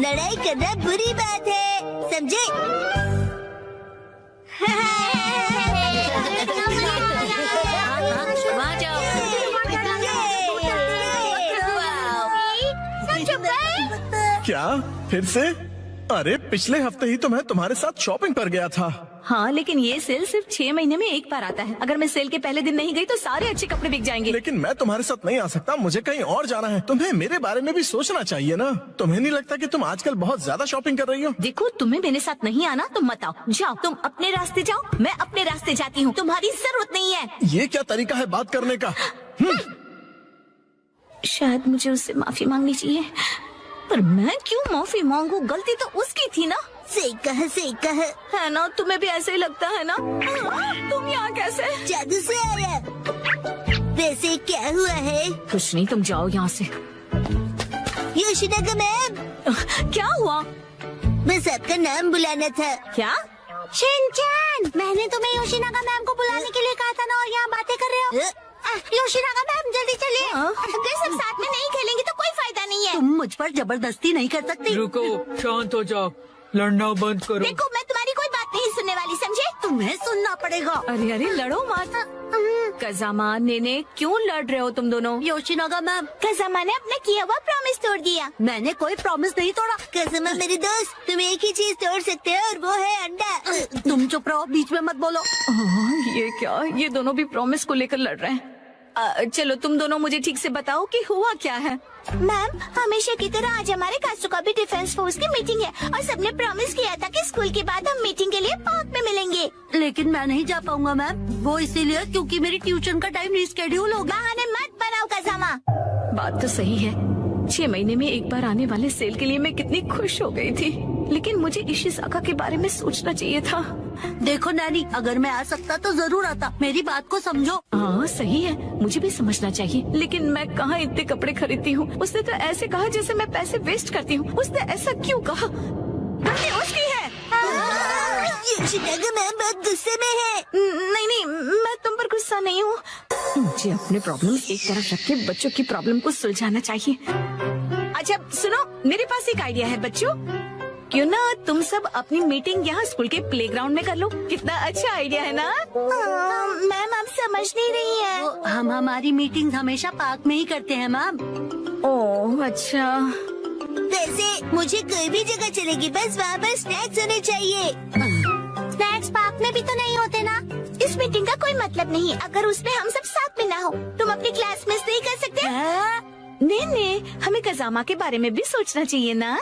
लड़ाई करना बुरी बात है, समझे? वहाँ जाओ। क्या फिर से? अरे पिछले हफ्ते ही तो मैं तुम्हारे साथ शॉपिंग पर गया था। हाँ, लेकिन ये सेल सिर्फ 6 महीने में एक बार आता है। अगर मैं सेल के पहले दिन नहीं गई तो सारे अच्छे कपड़े बिक जाएंगे। लेकिन मैं तुम्हारे साथ नहीं आ सकता, मुझे कहीं और जाना है। तुम्हें मेरे बारे में भी सोचना चाहिए ना। तुम्हें नहीं लगता कि तुम आजकल बहुत ज्यादा शॉपिंग कर रही हो? देखो, तुम्हें मेरे साथ नहीं आना तो मत आओ। जाओ, तुम अपने रास्ते जाओ, मैं अपने रास्ते जाती हूँ। तुम्हारी जरूरत नहीं है। ये क्या तरीका है बात करने का? शायद मुझे उससे माफी मांगनी चाहिए, पर मैं क्यों माफी मांगू? गलती तो उसकी थी ना। सही कहा है ना? तुम्हें भी ऐसे ही लगता है ना? तुम यहाँ कैसे? जादू से आया। वैसे क्या हुआ है? कुछ नहीं, तुम जाओ यहाँ से। योशिनागा मैम, क्या हुआ? बस आपका नाम बुलाना था। क्या? शिनचैन, मैंने तुम्हें योशिनागा मैम को बुलाने के लिए कहा था ना, और यहाँ बातें कर रहे हो। योशिनागा मैम जल्दी चलिए। अगर सब साथ में नहीं खेलेंगे तो कोई फायदा नहीं है। तुम मुझ पर जबरदस्ती नहीं कर सकती। रुको, शांत हो जाओ, लड़ना बंद करो। देखो, मैं तुम्हारी कोई बात नहीं सुनने वाली, समझे? तुम्हें सुनना पड़ेगा। अरे अरे, लड़ो मत। कज़ामा, नेने, क्यों लड़ रहे हो तुम दोनों? योशिनागा मैम, कज़ामा ने अपना किया हुआ प्रॉमिस तोड़ दिया। मैंने कोई प्रॉमिस नहीं तोड़ा। कज़ामा मेरी दोस्त, तुम एक ही चीज तोड़ सकते हो और वो है अंडा। तुम चुप रहो, बीच में मत बोलो। ये क्या? ये दोनों भी प्रॉमिस को लेकर लड़ रहे हैं। चलो, तुम दोनों मुझे ठीक से बताओ कि हुआ क्या है। मैम, हमेशा की तरह आज हमारे कासुका भी डिफेंस फोर्स की मीटिंग है और सबने प्रॉमिस किया था कि स्कूल के बाद हम मीटिंग के लिए पार्क में मिलेंगे। लेकिन मैं नहीं जा पाऊंगा मैम, वो इसीलिए क्योंकि मेरी ट्यूशन का टाइम रिस्केड्यूल हो गया। बहाने मत बनाओ कज़ामा। बात तो सही है, 6 महीने में एक बार आने वाले सेल के लिए मैं कितनी खुश हो गई थी, लेकिन मुझे इशिज़ाका के बारे में सोचना चाहिए था। देखो नैनी, अगर मैं आ सकता तो जरूर आता। मेरी बात को समझो। हाँ सही है, मुझे भी समझना चाहिए, लेकिन मैं कहाँ इतने कपड़े खरीदती हूँ। उसने तो ऐसे कहा जैसे मैं पैसे वेस्ट करती हूँ। उसने ऐसा क्यों कहा? गलती उसकी है। योशिनागा मैम बहुत गुस्से में है। नहीं नहीं, मैं तुम पर गुस्सा नहीं हूँ। मुझे अपने प्रॉब्लम एक तरफ रख के बच्चों की प्रॉब्लम को सुलझाना चाहिए। अच्छा सुनो, मेरे पास एक आइडिया है बच्चों। क्यों ना तुम सब अपनी मीटिंग यहाँ स्कूल के प्लेग्राउंड में कर लो? कितना अच्छा आइडिया है ना? मैम, आप समझ नहीं रही है। हम हमारी मीटिंग हमेशा पार्क में ही करते हैं मैम। ओह अच्छा। वैसे मुझे कोई भी जगह चलेगी, बस वहाँ पर स्नैक्स होने चाहिए। स्नैक्स पार्क में भी तो नहीं होते ना? इस मीटिंग का कोई मतलब नहीं अगर उसमें हम सब साथ में ना हो। तुम अपनी क्लास मिस नहीं कर सकते? नहीं, हमें कज़ामा के बारे में भी सोचना चाहिए ना।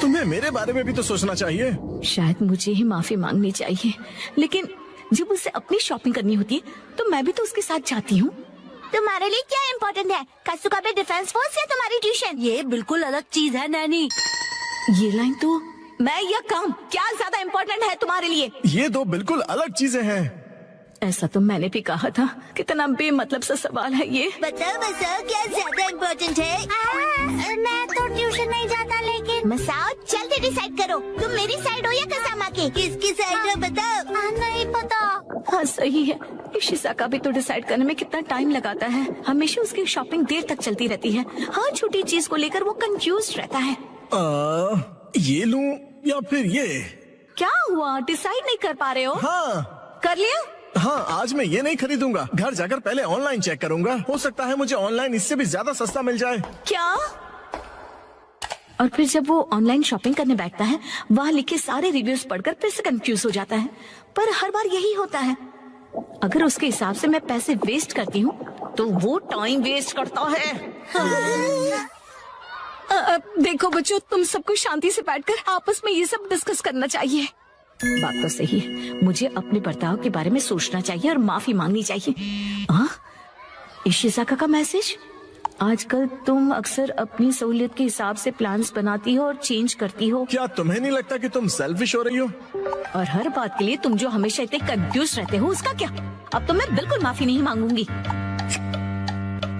तुम्हें मेरे बारे में भी तो सोचना चाहिए। शायद मुझे ही माफी मांगनी चाहिए, लेकिन जब उसे अपनी शॉपिंग करनी होती है तो मैं भी तो उसके साथ जाती हूँ। तुम्हारे लिए क्या इम्पोर्टेंट है, कासुका पे डिफेंस फोर्स या तुम्हारी ट्यूशन? ये बिल्कुल अलग चीज है नैनी। ये लाइन तो मैं या काम, क्या ज्यादा इम्पोर्टेंट है तुम्हारे लिए? ये दो बिल्कुल अलग चीजें हैं। ऐसा तो मैंने भी कहा था। कितना बेमतलब सा सवाल है ये। बताओ क्या ज्यादा इम्पोर्टेंट है? मैं तो ट्यूशन नहीं जाता, लेकिन मसाओ जल्दी डिसाइड करो, तुम मेरी साइड हो या कज़ामा की? किसकी साइड हो बताओ। नहीं पता। हाँ सही है, इशिज़ाका भी तो डिसाइड करने में कितना टाइम लगाता है। हमेशा उसकी शॉपिंग देर तक चलती रहती है। हर छोटी चीज को लेकर वो कंफ्यूज रहता है। ये लूं या फिर ये? क्या हुआ, डिसाइड नहीं कर पा रहे हो? हाँ कर लिया? हाँ, आज मैं ये नहीं खरीदूंगा। घर जाकर पहले ऑनलाइन चेक करूंगा। हो सकता है मुझे ऑनलाइन इससे भी ज्यादा सस्ता मिल जाए। क्या? और फिर जब वो ऑनलाइन शॉपिंग करने बैठता है, वहाँ लिखे सारे रिव्यूज पढ़कर फिर से कंफ्यूज हो जाता है। पर हर बार यही होता है। अगर उसके हिसाब से मैं पैसे वेस्ट करती हूँ तो वो टाइम वेस्ट करता है। देखो बच्चों, तुम सबको शांति से बैठकर आपस में ये सब डिस्कस करना चाहिए। बात तो सही है, मुझे अपने बर्ताव के बारे में सोचना चाहिए और माफी मांगनी चाहिए। इशिज़ाका का मैसेज। आजकल तुम अक्सर अपनी सहूलियत के हिसाब से प्लान्स बनाती हो और चेंज करती हो। क्या तुम्हें नहीं लगता कि तुम सेल्फिश हो रही हो? और हर बात के लिए तुम जो हमेशा इतने कंफ्यूज रहते हो, उसका क्या? अब तो मैं बिल्कुल माफी नहीं मांगूंगी।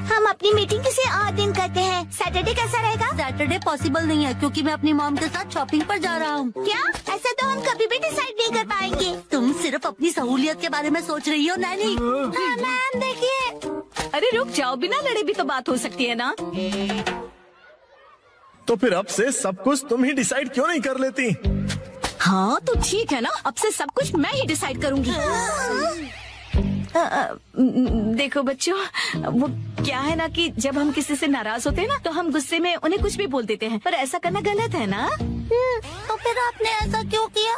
हम अपनी मीटिंग किसी और दिन करते हैं। सैटरडे कैसा रहेगा? सैटरडे पॉसिबल नहीं है क्योंकि मैं अपनी मॉम के साथ शॉपिंग पर जा रहा हूँ। क्या? ऐसा तो हम कभी भी डिसाइड नहीं कर पाएंगे। तुम सिर्फ अपनी सहूलियत के बारे में सोच रही हो नैनी। मैम देखिए। अरे रुक जाओ, बिना लड़े भी तो बात हो सकती है ना। तो फिर अब से सब कुछ तुम ही डिसाइड क्यों नहीं कर लेती? हाँ तो ठीक है ना, अब से सब कुछ मैं ही डिसाइड करूंगी। देखो बच्चों, वो क्या है ना कि जब हम किसी से नाराज होते हैं ना तो हम गुस्से में उन्हें कुछ भी बोल देते हैं, पर ऐसा करना गलत है ना। तो फिर आपने ऐसा क्यों किया?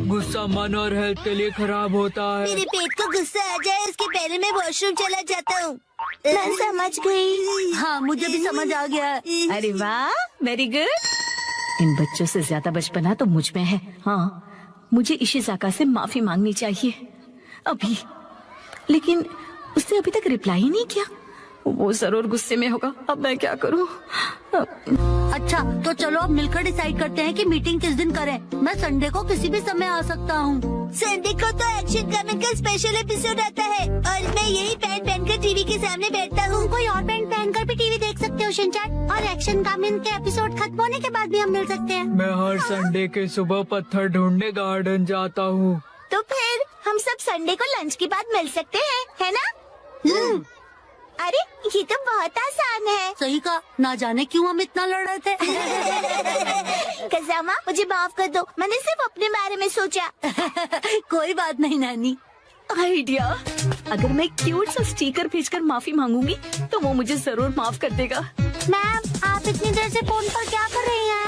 गुस्सा मन और हेल्थ के लिए खराब होता है। मेरे पेट को गुस्सा आ जाए उसके पहले मैं वॉशरूम चला जाता हूँ। मैं समझ गई। हाँ मुझे भी समझ आ गया। अरे वाह, वेरी गुड। इन बच्चों से ज्यादा बचपना तो मुझ में है। हाँ, मुझे इशिज़ाका से माफी मांगनी चाहिए अभी, लेकिन उसने अभी तक रिप्लाई ही नहीं किया। वो जरूर गुस्से में होगा। अब मैं क्या करूं? अच्छा तो चलो अब मिलकर डिसाइड करते हैं कि मीटिंग किस दिन करें। मैं संडे को किसी भी समय आ सकता हूँ। संडे को तो एक्शन कमिंग का स्पेशल एपिसोड आता है और मैं यही पैंट पहनकर टीवी के सामने बैठता हूँ। कोई और पैंट पहनकर भी टीवी देख सकते हो शिनचैन, और एक्शन कमिंग के एपिसोड खत्म होने के बाद भी हम मिल सकते हैं। मैं हर संडे के सुबह पत्थर ढूंढने गार्डन जाता हूँ। तो फिर हम सब संडे को लंच के बाद मिल सकते हैं, है ना? अरे ये तो बहुत आसान है। सही कहा, ना जाने क्यों हम इतना लड़ रहे थे। कज़ामा मुझे माफ कर दो, मैंने सिर्फ अपने बारे में सोचा। कोई बात नहीं नानी। आइडिया, अगर मैं क्यूट सा स्टिकर भेजकर माफी मांगूंगी तो वो मुझे जरूर माफ कर देगा। मैम आप इतनी देर से फोन पर क्या कर रही हैं?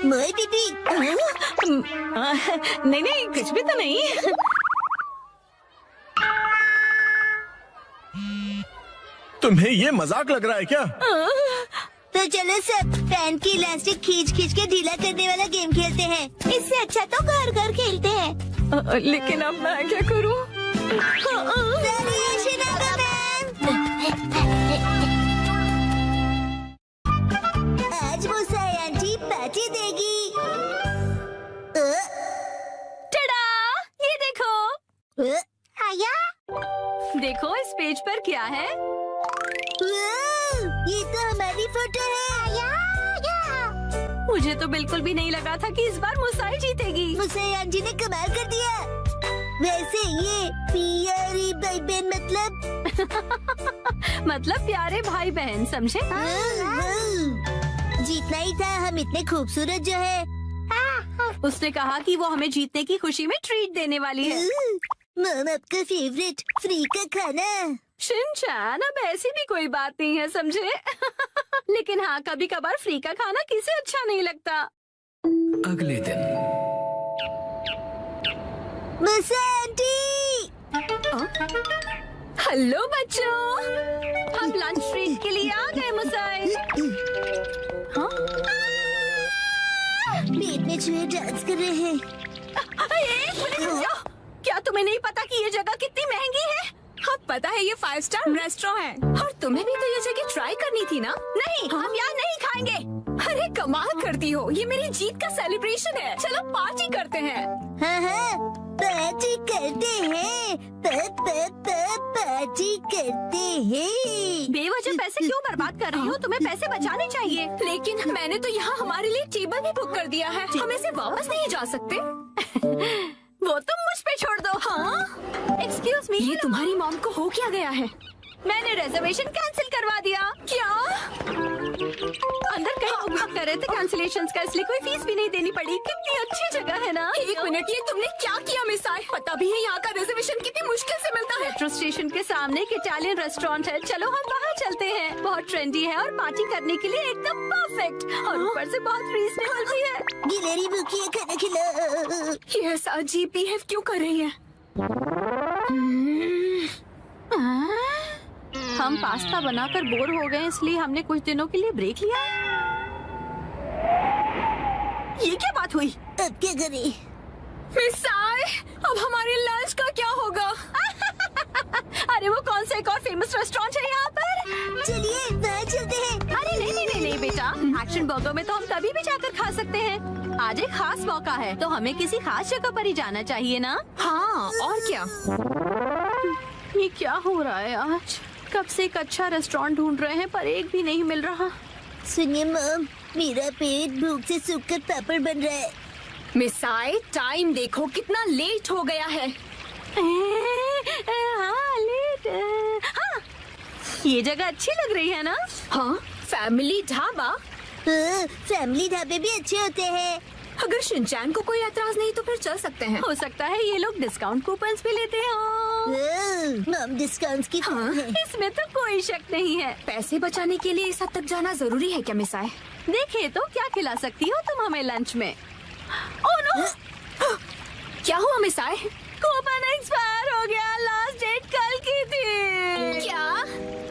मोई दीदी। नहीं नहीं, कुछ भी तो नहीं। तुम्हें ये मजाक लग रहा है क्या? तो चलो सब फैन की इलास्टिक खींच खींच के ढीला करने वाला गेम खेलते हैं। इससे अच्छा तो घर घर खेलते हैं। लेकिन अब मैं क्या करूं? आज मुसाई आंटी पार्टी देगी। टडा, ये देखो। आया देखो इस पेज पर क्या है। ये तो हमारी फोटो है। मुझे तो बिल्कुल भी नहीं लगा था कि इस बार मुसाई जीतेगी। मुसाई आंटी ने कमाल कर दिया। वैसे ये प्यारी भाई बहन मतलब प्यारे भाई बहन, समझे? जीतना ही था, हम इतने खूबसूरत जो है। उसने कहा कि वो हमें जीतने की खुशी में ट्रीट देने वाली है। मम आपका फेवरेट फ्री का खाना। शिनचैन, अब ऐसी भी कोई बात नहीं है, समझे? लेकिन हाँ, कभी कभार फ्री का खाना किसे अच्छा नहीं लगता। अगले दिन हेलो बच्चों, हम लंच ट्रीट के लिए आ गए मुसाई। हाँ? पेट में चूहे डांस कर रहे हैं। एक मिनट रुको। क्या तुम्हें नहीं पता कि ये जगह कितनी महंगी है? हाँ पता है, ये 5 स्टार रेस्टोरेंट है और तुम्हें भी तो ये जगह ट्राई करनी थी ना? नहीं, हम यहाँ नहीं खाएंगे। अरे कमाल करती हो, ये मेरी जीत का सेलिब्रेशन है। चलो पार्टी करते हैं। हाँ, पार्टी करते हैं। पार्टी करते हैं। बेवजह पैसे क्यों बर्बाद कर रही हो? तुम्हें पैसे बचाने चाहिए। लेकिन मैंने तो यहाँ हमारे लिए टेबल भी बुक कर दिया है, हम ऐसे वापस नहीं जा सकते। वो तुम मुझ पे छोड़ दो। हाँ? एक्सक्यूज मी, ये तुम्हारी मॉम को हो क्या गया है? मैंने रिजर्वेशन कैंसिल करवा दिया। क्या? अंदर कहीं उपयोग कर रहे थे कैंसिलेशन का, इसलिए कोई फीस भी नहीं देनी पड़ी। कितनी अच्छी जगह है ना? एक मिनट, ये तुमने क्या किया मिसाई? पता भी है यहाँ का रिजर्वेशन कितनी मुश्किल से मिलता है। मेट्रो स्टेशन के सामने एक इटालियन रेस्टोरेंट है, चलो हम वहाँ चलते हैं। बहुत ट्रेंडी है और पार्टी करने के लिए एकदम परफेक्ट, और ऊपर से बहुत रीजनेबल भी है। गिलहरी भूखी है, खाना खिला। ये ऐसा अजीब बिहेव क्यों कर रही है? हम पास्ता बनाकर बोर हो गए, इसलिए हमने कुछ दिनों के लिए ब्रेक लिया है। ये क्या बात हुई? अब क्या करें? मिसाई, अब हमारे लंच का क्या होगा? अरे वो कौन सा एक और फेमस रेस्टोरेंट है यहाँ पर? चलिए वहाँ चलते हैं। अरे नहीं बेटा, एक्शन बर्गर में तो हम कभी भी जाकर खा सकते हैं। आज एक खास मौका है, तो हमें किसी खास जगह पर ही जाना चाहिए ना? हाँ, और क्या? ये क्या हो रहा है आज? कब से एक अच्छा रेस्टोरेंट ढूंढ रहे हैं पर एक भी नहीं मिल रहा। सुनिए मम, मेरा पेट भूख से सूखकर पापड़ बन रहा है। मिसाई, टाइम देखो कितना लेट हो गया है। हाँ, लेट। हाँ, ये जगह अच्छी लग रही है ना? हाँ, फैमिली ढाबा? फैमिली ढाबे भी अच्छे होते हैं। अगर शिनचैन को कोई एतराज नहीं तो फिर चल सकते हैं। हो सकता है ये लोग डिस्काउंट कूपन्स भी लेते हो। हम डिस्काउंट की हाँ, इसमें तो कोई शक नहीं है। पैसे बचाने के लिए इस हद तक जाना जरूरी है क्या मिसाए? देखिए तो क्या खिला सकती हो तुम हमें लंच में? Oh no! क्या हुआ मिसाए? कूपन एक्सपायर हो गया। लास्ट डेट कल की थी। क्या?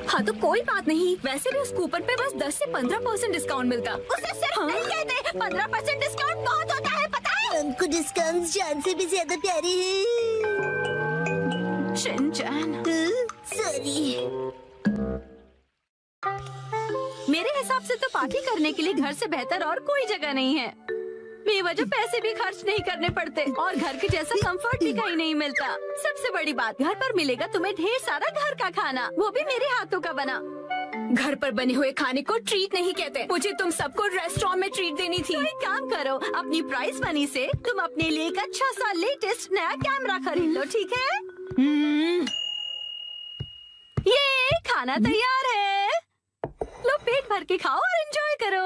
हाँ तो कोई बात नहीं, वैसे भी उस कूपन पे बस 10 से 15% डिस्काउंट मिलता। उसे सिर्फ नहीं कहते, 15% डिस्काउंट बहुत होता है, पता है? हमको डिस्काउंट जान से भी ज्यादा प्यारे हैं। Shinchan, sorry. मेरे हिसाब से तो पार्टी करने के लिए घर से बेहतर और कोई जगह नहीं है। बेवजह पैसे भी खर्च नहीं करने पड़ते और घर के जैसा कंफर्ट भी कहीं नहीं मिलता। सबसे बड़ी बात, घर पर मिलेगा तुम्हें ढेर सारा घर का खाना, वो भी मेरे हाथों का बना। घर पर बने हुए खाने को ट्रीट नहीं कहते। मुझे तुम सबको रेस्टोरेंट में ट्रीट देनी थी। तो एक काम करो, अपनी प्राइस मनी से तुम अपने लिए एक अच्छा सा लेटेस्ट नया कैमरा खरीद लो, ठीक है? ये खाना तैयार है, लो पेट भर के खाओ और एंजॉय करो।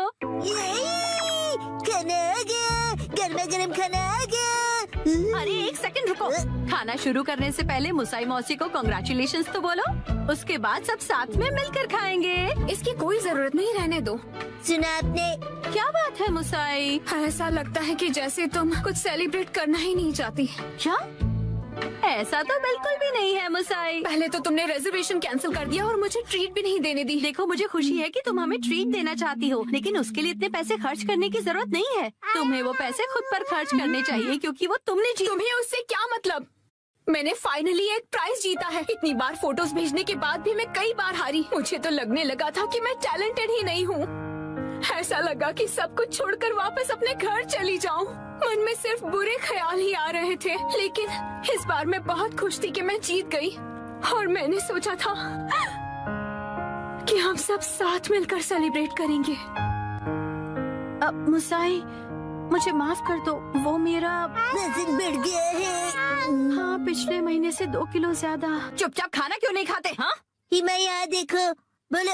खाना आ गया, गर्मा गर्म खाना आ गया। अरे एक सेकंड रुको, खाना शुरू करने से पहले मुसाई मौसी को कांग्रेचुलेशंस तो बोलो, उसके बाद सब साथ में मिलकर खाएंगे। इसकी कोई जरूरत नहीं, रहने दो। सुना आपने? क्या बात है मुसाई? ऐसा लगता है कि जैसे तुम कुछ सेलिब्रेट करना ही नहीं चाहती। क्या? ऐसा तो बिल्कुल भी नहीं है मुसाई। पहले तो तुमने रिजर्वेशन कैंसिल कर दिया और मुझे ट्रीट भी नहीं देने दी। देखो मुझे खुशी है कि तुम हमें ट्रीट देना चाहती हो, लेकिन उसके लिए इतने पैसे खर्च करने की जरूरत नहीं है। तुम्हें वो पैसे खुद पर खर्च करने चाहिए क्योंकि वो तुमने तुम्हें उससे क्या मतलब? मैंने फाइनली एक प्राइज जीता है। इतनी बार फोटोज भेजने के बाद भी मैं कई बार हारी। मुझे तो लगने लगा था कि मैं टैलेंटेड ही नहीं हूँ। ऐसा लगा कि सब कुछ छोड़कर वापस अपने घर चली जाऊं। मन में सिर्फ बुरे ख्याल ही आ रहे थे, लेकिन इस बार मैं बहुत खुश थी कि मैं जीत गई। और मैंने सोचा था कि हम सब साथ मिलकर सेलिब्रेट करेंगे। अब मुसाई, मुझे माफ कर दो, वो मेरा वजन बढ़ गया है। हाँ, पिछले महीने से 2 किलो ज्यादा। चुपचाप खाना क्यों नहीं खाते? हाँ, हिमा यहाँ देखो, बोलो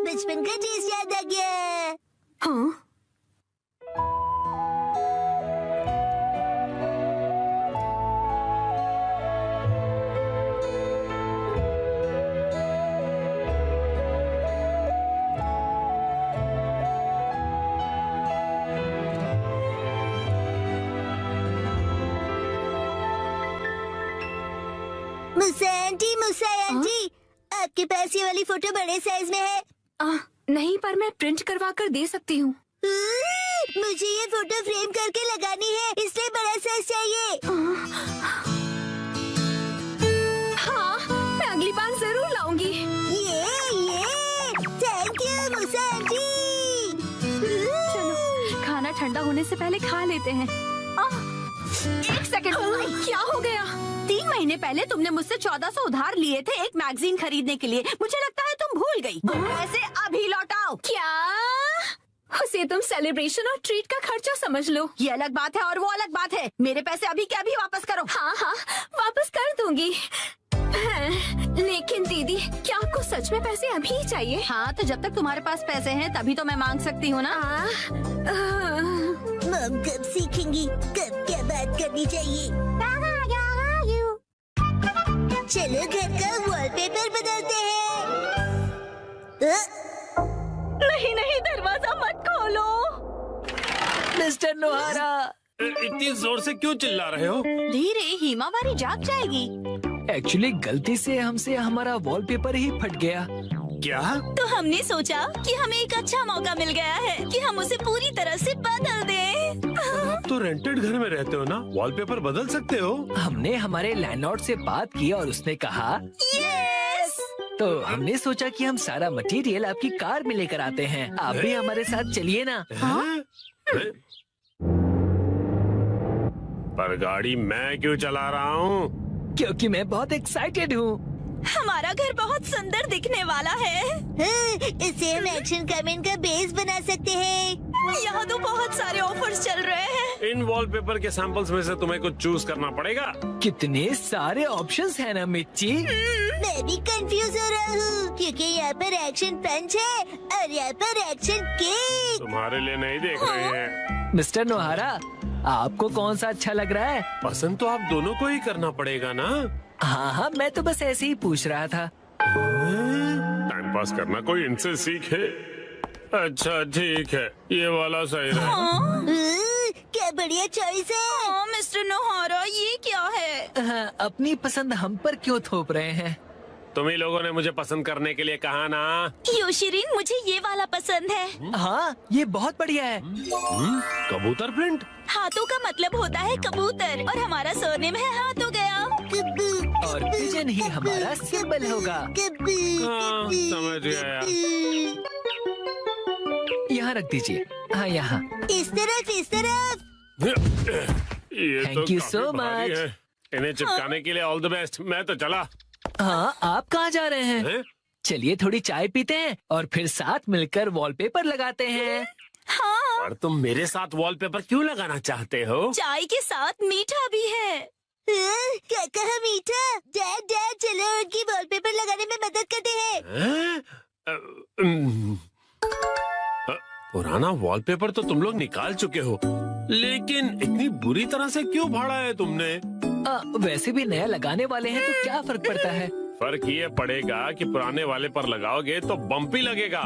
बचपन का टेस्ट याद आ गया। हाँ? मुसा आंटी, आपके पास ये वाली फोटो बड़े साइज में है? नहीं, पर मैं प्रिंट करवा कर दे सकती हूँ। मुझे ये फोटो फ्रेम करके लगानी है, इसलिए बड़ा साइज चाहिए। हाँ, मैं अगली बार जरूर लाऊंगी। ये थैंक यू मुसा आंटी। चलो खाना ठंडा होने से पहले खा लेते हैं। एक सेकंड, क्या हो गया? 3 महीने पहले तुमने मुझसे 1400 उधार लिए थे एक मैगजीन खरीदने के लिए। मुझे लगता है तुम भूल गई। पैसे अभी लौटाओ। क्या? उसे तुम सेलिब्रेशन और ट्रीट का खर्चा समझ लो। ये अलग बात है और वो अलग बात है। मेरे पैसे अभी के अभी वापस करो। हाँ, वापस कर दूंगी। लेकिन दीदी, क्या आपको सच में पैसे अभी ही चाहिए? हाँ, तो जब तक तुम्हारे पास पैसे हैं तभी तो मैं मांग सकती हूँ ना। मम कब सीखेंगी कब क्या बात करनी चाहिए? चलो घर का वॉलपेपर बदलते हैं। नहीं, दरवाजा मत खोलो। मिस्टर नोहारा, इतनी जोर से क्यों चिल्ला रहे हो? धीरे, हिमावारी जाग जाएगी। एक्चुअली गलती से हमसे हमारा वॉलपेपर ही फट गया। क्या? तो हमने सोचा कि हमें एक अच्छा मौका मिल गया है कि हम उसे पूरी तरह से बदल दें। आप तो रेंटेड घर में रहते हो ना, वॉलपेपर बदल सकते हो। हमने हमारे लैंडलॉर्ड से बात की और उसने कहा यस। तो हमने सोचा कि हम सारा मटेरियल आपकी कार में लेकर आते हैं। आप भी हमारे साथ चलिए ना। पर गाड़ी मैं क्यों चला रहा हूँ? क्योंकि मैं बहुत एक्साइटेड हूँ। हमारा घर बहुत सुंदर दिखने वाला है। इसे हम एक्शन कमेंट का बेस बना सकते हैं। यहाँ तो बहुत सारे ऑफर्स चल रहे हैं। इन वॉलपेपर के सैंपल्स में से तुम्हें कुछ चूज करना पड़ेगा। कितने सारे ऑप्शंस हैं ना मिर्ची। मैं भी कंफ्यूज हो रहा हूँ क्योंकि यहाँ पर एक्शन पंच है और यहाँ पर एक्शन केक। तुम्हारे लिए नहीं देख रहे हैं। मिस्टर नोहारा, आपको कौन सा अच्छा लग रहा है? पसंद तो आप दोनों को ही करना पड़ेगा ना। हाँ हाँ, मैं तो बस ऐसे ही पूछ रहा था। टाइम पास करना कोई इनसे सीखे। अच्छा ठीक है, ये वाला सही है। क्या बढ़िया चॉइस है। हाँ, मिस्टर नोहारा, ये क्या है? हाँ, अपनी पसंद हम पर क्यों थोप रहे हैं? तुम ही लोगों ने मुझे पसंद करने के लिए कहा ना। योशिरीन, मुझे ये वाला पसंद है। हाँ, ये बहुत बढ़िया है। कबूतर प्रिंट। हाथों का मतलब होता है कबूतर और हमारा सरनेम है हाथों गया। और पिजन ही हमारा सिंबल होगा। हाँ, समझ गया। यहाँ रख दीजिए। हाँ, यहाँ। इस तरफ इस तरफ। ये Thank तो you काफी so भारी much. है। इन्हें चिपकाने के लिए ऑल द बेस्ट। मैं तो चला। हाँ, आप कहाँ जा रहे हैं? हैं? चलिए थोड़ी चाय पीते हैं और फिर साथ मिलकर वॉलपेपर लगाते हैं। हाँ, और तुम मेरे साथ वॉलपेपर क्यों लगाना चाहते हो? चाय के साथ मीठा भी है। क्या कहा मीठा? डैड डैड चलो उनकी वॉलपेपर लगाने में मदद करते हैं। हैं? पुराना वॉलपेपर तो तुम लोग निकाल चुके हो, लेकिन इतनी बुरी तरह से क्यों फाड़ा है तुमने? वैसे भी नया लगाने वाले हैं तो क्या फर्क पड़ता है? फर्क ये पड़ेगा कि पुराने वाले पर लगाओगे तो बम्पी लगेगा।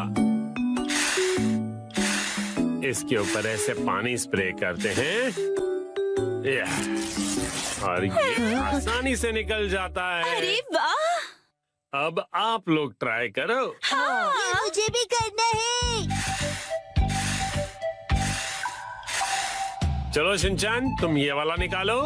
इसके ऊपर ऐसे पानी स्प्रे करते हैं और ये आसानी से निकल जाता है। अरे वाह! अब आप लोग ट्राई करो। ये मुझे भी करना है। चलो शिनचैन, तुम ये वाला निकालो।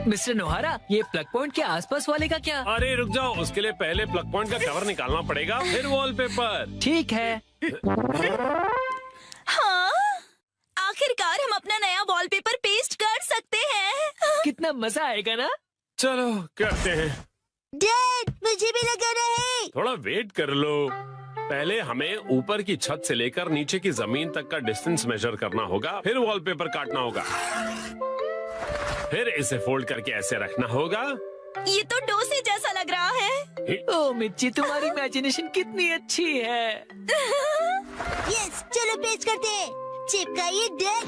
मिस्टर नोहारा, ये प्लग पॉइंट के आसपास वाले का क्या? अरे रुक जाओ, उसके लिए पहले प्लग पॉइंट का कवर निकालना पड़ेगा, फिर वॉलपेपर। ठीक है। हाँ, आखिरकार हम अपना नया वॉलपेपर पेस्ट कर सकते हैं। कितना मजा आएगा ना? चलो करते हैं। डैड मुझे भी लगाना है। थोड़ा वेट कर लो। पहले हमें ऊपर की छत से लेकर नीचे की जमीन तक का डिस्टेंस मेजर करना होगा, फिर वॉलपेपर काटना होगा, फिर इसे फोल्ड करके ऐसे रखना होगा। ये तो डोसे जैसा लग रहा है। ओ मिर्ची, तुम्हारी इमेजिनेशन कितनी अच्छी है। यस, चलो पेस्ट करते हैं। चिपकाइए डैड।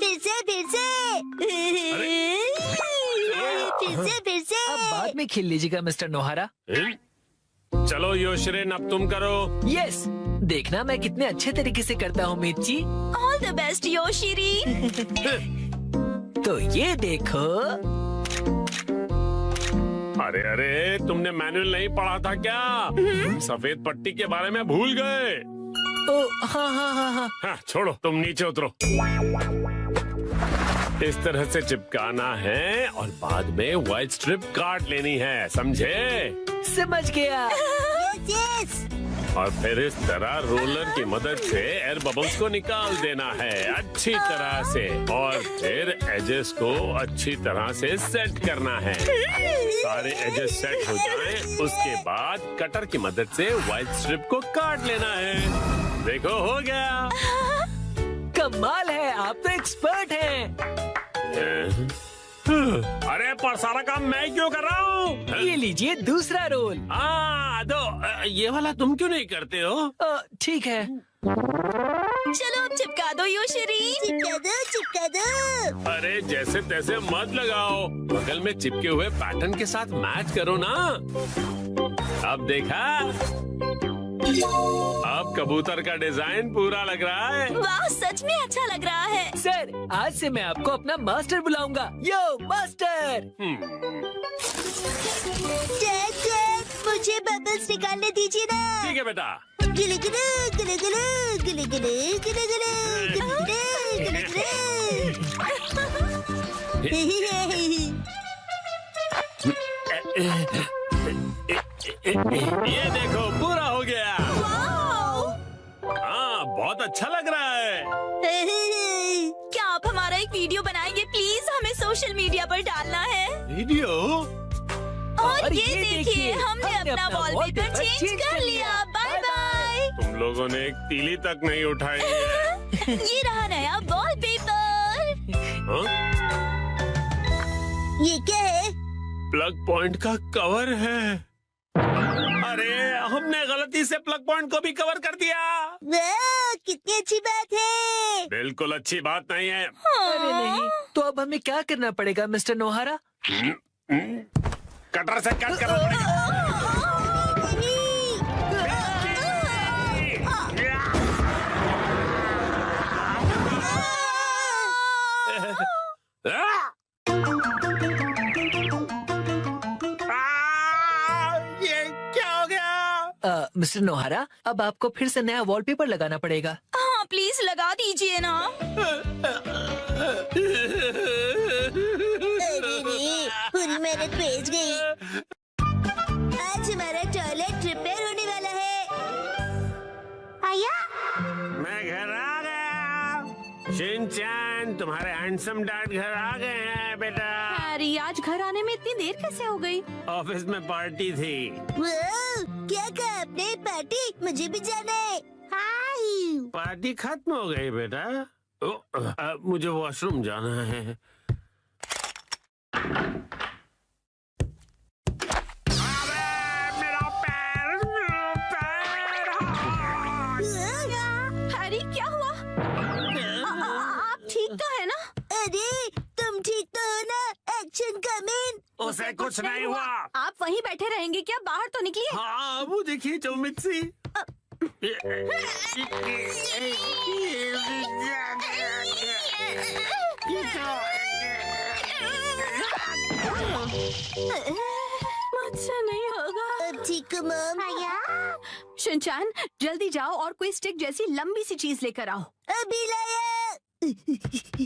फिर से फिर से। अब बाद में खेल लीजिएगा मिस्टर नोहारा। चलो योशरेन, अब तुम करो। यस, देखना मैं कितने अच्छे तरीके से करता हूँ मिर्ची। All the best Yoshiri. तो ये देखो। अरे अरे, तुमने मैनुअल नहीं पढ़ा था क्या? सफेद पट्टी के बारे में भूल गए। ओ हाँ हाँ हाँ हाँ। हाँ, छोड़ो, तुम नीचे उतरो। इस तरह से चिपकाना है और बाद में व्हाइट स्ट्रिप काट लेनी है, समझे? समझ गया। यस। और फिर इस तरह रोलर की मदद से एयर बबल्स को निकाल देना है अच्छी तरह से, और फिर एजेस को अच्छी तरह से सेट करना है। सारे एजेस सेट हो जाएं, उसके बाद कटर की मदद से व्हाइट स्ट्रिप को काट लेना है। देखो, हो गया। कमाल है, आप तो एक्सपर्ट हैं। अरे पर सारा काम मैं क्यों कर रहा हूँ? ये लीजिए दूसरा रोल। ये वाला तुम क्यों नहीं करते हो? ठीक है। चलो अब चिपका दो योशिरी। चिपका दो। अरे जैसे तैसे मत लगाओ, बगल में चिपके हुए पैटर्न के साथ मैच करो ना। अब देखा, अब कबूतर का डिजाइन पूरा लग रहा है। वाह, सच में अच्छा लग रहा है। सर, आज से मैं आपको अपना मास्टर बुलाऊंगा। यो मास्टर। डैड, मुझे बबल्स निकालने दीजिए ना। ठीक है बेटा। गिले गिले गिले गिले गिले गिले गिले गिले ये देखो, पूरा हो गया। हाँ, बहुत अच्छा लग रहा है। क्या आप हमारा एक वीडियो बनाएंगे प्लीज? हमें सोशल मीडिया पर डालना है। वीडियो? और ये देखिए हमने अपना वॉलपेपर चेंज कर लिया। Bye bye. तुम लोगों ने एक तीली तक नहीं उठाई है। ये रहा नया वॉलपेपर। हाँ? ये क्या है? प्लग पॉइंट का कवर है। अरे हमने गलती से प्लग पॉइंट को भी कवर कर दिया। वाह, कितनी अच्छी बात है। बिल्कुल अच्छी बात नहीं है। अरे नहीं, तो अब हमें क्या करना पड़ेगा मिस्टर नोहारा? कटर से कट करना पड़ेगा। ये क्या हो गया? मिस्टर नोहारा, अब आपको फिर से नया वॉलपेपर लगाना पड़ेगा। हाँ प्लीज लगा दीजिए ना। अरे रे, पूरी मेहनत वेस्ट गई। आज हमारा टॉयलेट रिपेयर होने वाला है। आया? मैं घर आ गया। शिनचैन, तुम्हारे हैंडसम डैड घर आ गए हैं बेटा। हैरी, आज घर आने में इतनी देर कैसे हो गई? ऑफिस में पार्टी थी। वाह, क्या कहा आपने? पार्टी? मुझे भी जाना है। हाय। पार्टी खत्म हो गई बेटा। मुझे वॉशरूम जाना है। मेरा पैर, हैरी क्या हुआ? आप ठीक तो है ना? अरे तुम ठीक तो हो ना? Action coming. उसे कुछ नहीं हुआ। आप वहीं बैठे रहेंगे क्या? बाहर तो निकलिए। हाँ, वो देखिए जो मिक्सी। मुझसे नहीं होगा। अब ठीक हो मॉम? शिनचैन, जल्दी जाओ और कोई स्टिक जैसी लंबी सी चीज लेकर आओ। अभी लाया।